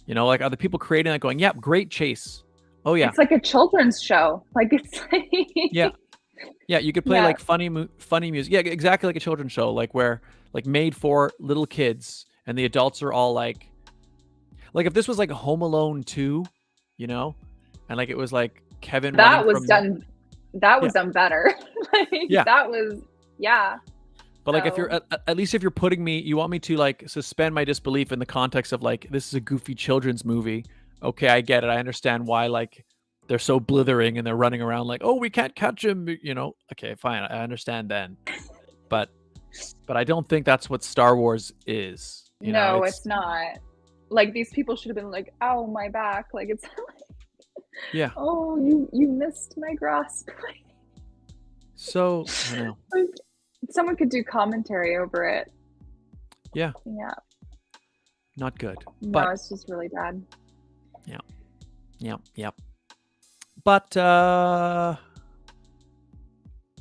like are the people creating that going, yeah, great chase. Oh yeah. It's like a children's show. Like it's like Yeah, you could play like funny music. Yeah, exactly like a children's show, like where like made for little kids and the adults are all like if this was like a Home Alone 2, and like it was like Kevin. That was done better. That was But like if you're at least if you're putting me, you want me to like suspend my disbelief in the context of like this is a goofy children's movie. Okay, I get it. I understand why like they're so blithering and they're running around like, oh, we can't catch him. Okay, fine. I understand then, but I don't think that's what Star Wars is. No, it's not. Like these people should have been like, "Ow, my back!" Like it's like, oh, you missed my grasp. So I know. Like, someone could do commentary over it. Yeah. Yeah. Not good. No, it's just really bad. Yeah. But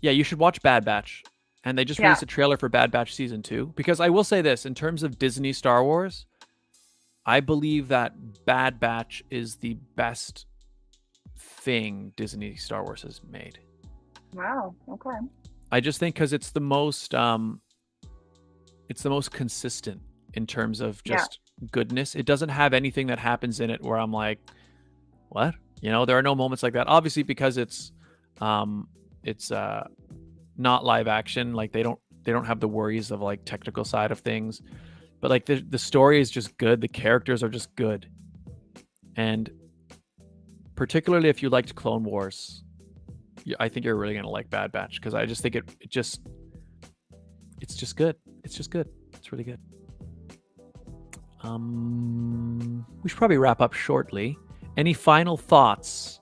you should watch Bad Batch. And they just released a trailer for Bad Batch Season 2. Because I will say this, in terms of Disney Star Wars, I believe that Bad Batch is the best thing Disney Star Wars has made. Wow. Okay. I just think because it's the most consistent in terms of just goodness. It doesn't have anything that happens in it where I'm like, what? There are no moments like that. Obviously, because it's not live action. Like they don't have the worries of like technical side of things, but like the story is just good. The characters are just good, and particularly if you liked Clone Wars, I think you're really gonna like Bad Batch because I just think it's just good. It's just good. It's really good. We should probably wrap up shortly. Any final thoughts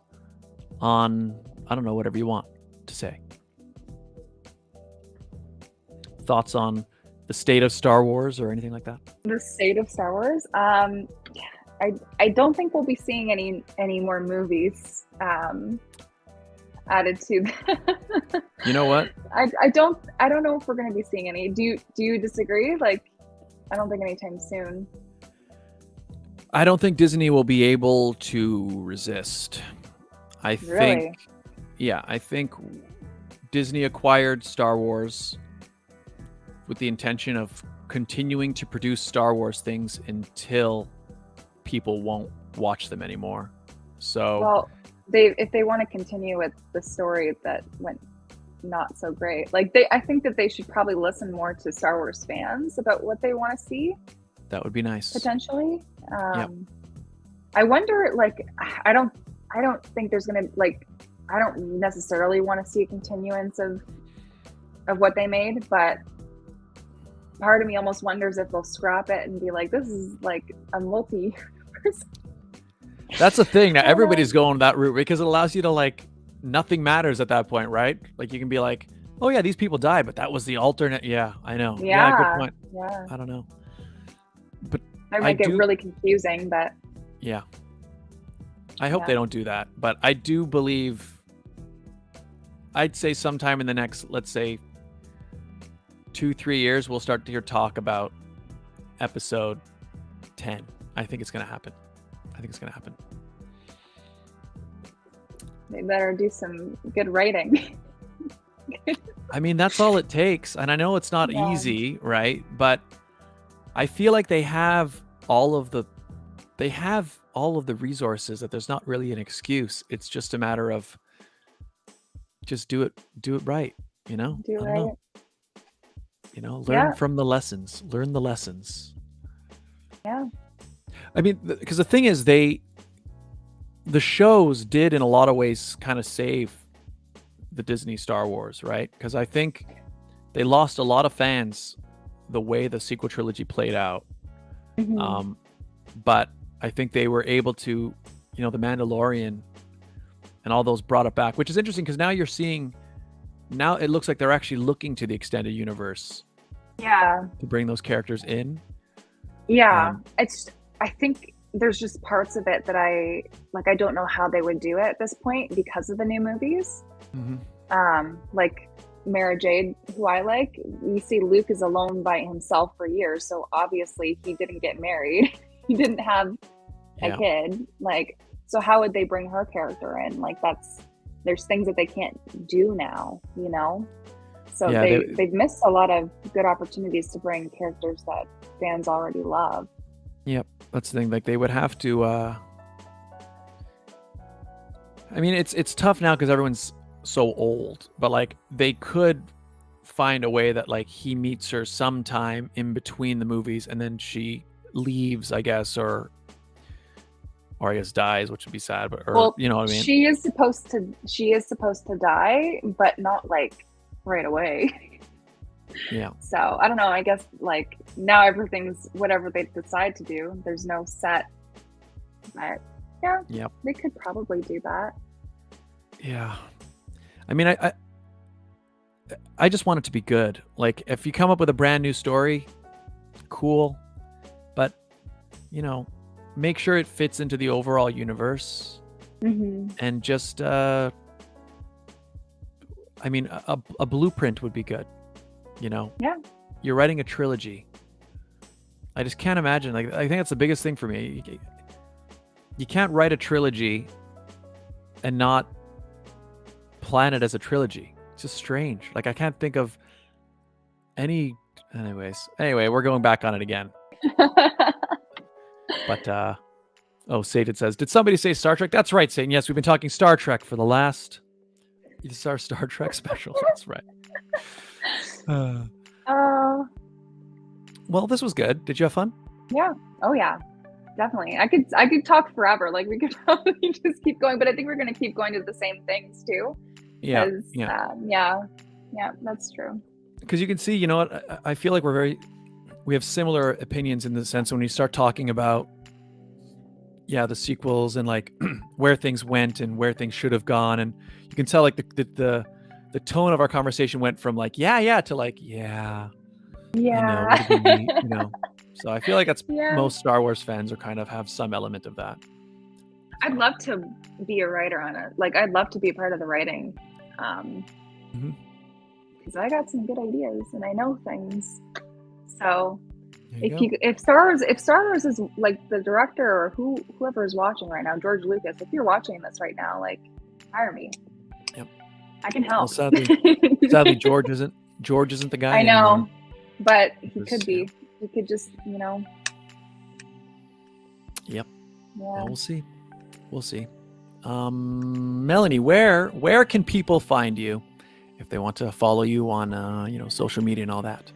on, I don't know, whatever you want to say? Thoughts on the state of Star Wars or anything like that? The state of Star Wars? I don't think we'll be seeing any more movies added to that. You know what? I don't know if we're going to be seeing any. Do you disagree? Like, I don't think anytime soon. I don't think Disney will be able to resist. I think Disney acquired Star Wars with the intention of continuing to produce Star Wars things until people won't watch them anymore. So, well, if they want to continue with the story that went not so great, I think that they should probably listen more to Star Wars fans about what they want to see. That would be nice. Potentially. I wonder, I don't think there's going to, I don't necessarily want to see a continuance of what they made, but part of me almost wonders if they'll scrap it and be like, this is like a multi-verse. That's the thing. Now everybody's going that route because it allows you to nothing matters at that point, right? Like you can be like, oh yeah, these people died, but that was the alternate. Yeah, I know. Yeah, good point. Yeah. I don't know. But I might get really confusing, but yeah. I hope they don't do that. But I do believe, I'd say sometime in the next, let's say 2-3 years, we'll start to hear talk about episode 10. I think it's going to happen. They better do some good writing. I mean, that's all it takes. And I know it's not easy, right? But I feel like they have all of the resources that there's not really an excuse. It's just a matter of just do it right, Do it right. Learn from the lessons. Learn the lessons. Yeah. I mean, because the thing is, they the shows did in a lot of ways kind of save the Disney Star Wars, right? Because I think they lost a lot of fans the way the sequel trilogy played out. Mhm. But I think they were able to, the Mandalorian and all those brought it back, which is interesting because now now it looks like they're actually looking to the extended universe Yeah. to bring those characters in. Yeah. I think there's just parts of it that I don't know how they would do it at this point because of the new movies. Like Mara Jade, who I like, we see Luke is alone by himself for years. So obviously he didn't get married. He didn't have a kid. Like, so how would they bring her character in? Like, there's things that they can't do now, So they've missed a lot of good opportunities to bring characters that fans already love. Yep, that's the thing. Like, they would have to. I mean, it's tough now because everyone's so old, but like they could find a way that like he meets her sometime in between the movies, and then she leaves, I guess, or I guess dies, which would be sad. But you know what I mean? She is supposed to die, but not like right away. Yeah. So I don't know. I guess like now everything's whatever they decide to do. There's no set. Yep. They could probably do that. Yeah. I mean, I just want it to be good. Like, if you come up with a brand new story, cool, but make sure it fits into the overall universe, and just I mean, a blueprint would be good. Yeah. You're writing a trilogy. I just can't imagine. Like, I think that's the biggest thing for me. You can't write a trilogy and not plan it as a trilogy. It's just strange. Like, I can't think of any. Anyway, we're going back on it again. But Satan says, did somebody say Star Trek? That's right, Satan. Yes, we've been talking Star Trek for the last. It's our Star Trek special. That's right. Well, this was good. Did you have fun? Yeah. Oh yeah. Definitely. I could talk forever. Like, we could probably just keep going, but I think we're going to keep going to the same things too. Yeah. Yeah, that's true. Because you can see, what I feel like we have similar opinions in the sense when we start talking about, the sequels and like where things went and where things should have gone, and you can tell like the tone of our conversation went from like to like would be neat, So I feel like that's most Star Wars fans are kind of have some element of that. I'd love to be a writer on it. Like, I'd love to be a part of the writing. Because I got some good ideas and I know things. So if Star Wars is like the director or whoever is watching right now, George Lucas, if you're watching this right now, like, hire me. Yep. I can help. Well, sadly, George isn't the guy. I know, anymore. but he could be. He could just, Yep. Yeah. Well, we'll see. Melanie, where can people find you if they want to follow you on social media and all that?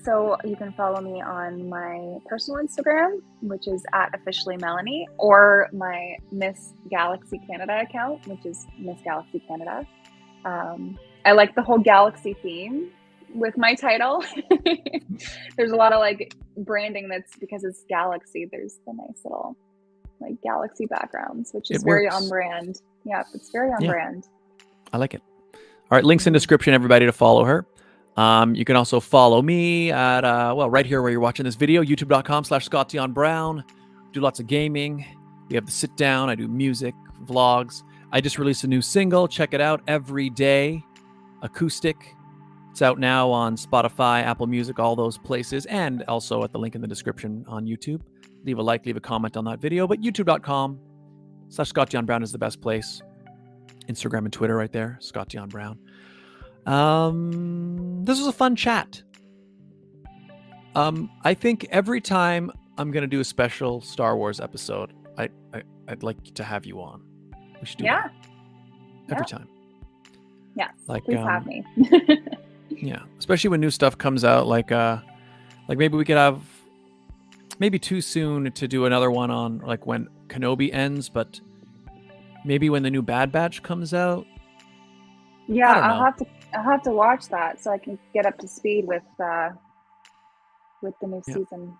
So you can follow me on my personal Instagram, which is @officiallymelanie, or my Miss Galaxy Canada account, which is Miss Galaxy Canada. I like the whole galaxy theme with my title. There's a lot of like branding that's because it's galaxy. There's the nice little like galaxy backgrounds, which is very on brand. Yeah, it's very on brand. I like it. All right, links in description, everybody, to follow her. You can also follow me at, right here where you're watching this video, youtube.com/Scott Dion Brown. Do lots of gaming. We have the sit down. I do music, vlogs. I just released a new single. Check it out. Every Day, acoustic. It's out now on Spotify, Apple Music, all those places, and also at the link in the description on YouTube. Leave a like, leave a comment on that video, but youtube.com/Scott Dion Brown is the best place. Instagram and Twitter right there, Scott Dion Brown. This was a fun chat. I think every time I'm going to do a special Star Wars episode, I'd like to have you on. We should do that. Every time. Yes, like, please have me. Yeah, especially when new stuff comes out, like maybe we could have maybe too soon to do another one on like when Kenobi ends, but maybe when the new Bad Batch comes out. Yeah, I don't know. I'll have to watch that so I can get up to speed with the new Yeah. season.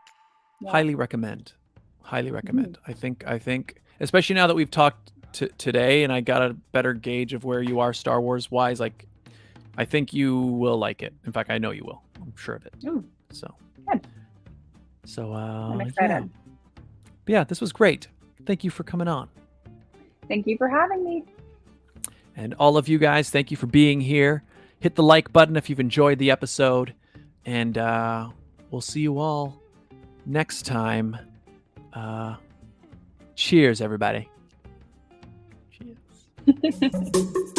Yeah. Highly recommend. Highly recommend. I think, especially now that we've talked today, and I got a better gauge of where you are Star Wars wise. Like, I think you will like it. In fact, I know you will. I'm sure of it. Ooh, So, good. so I'm excited. yeah, this was great. Thank you for coming on. Thank you for having me. And all of you guys, thank you for being here. Hit the like button if you've enjoyed the episode. And we'll see you all next time. Cheers, everybody. Cheers.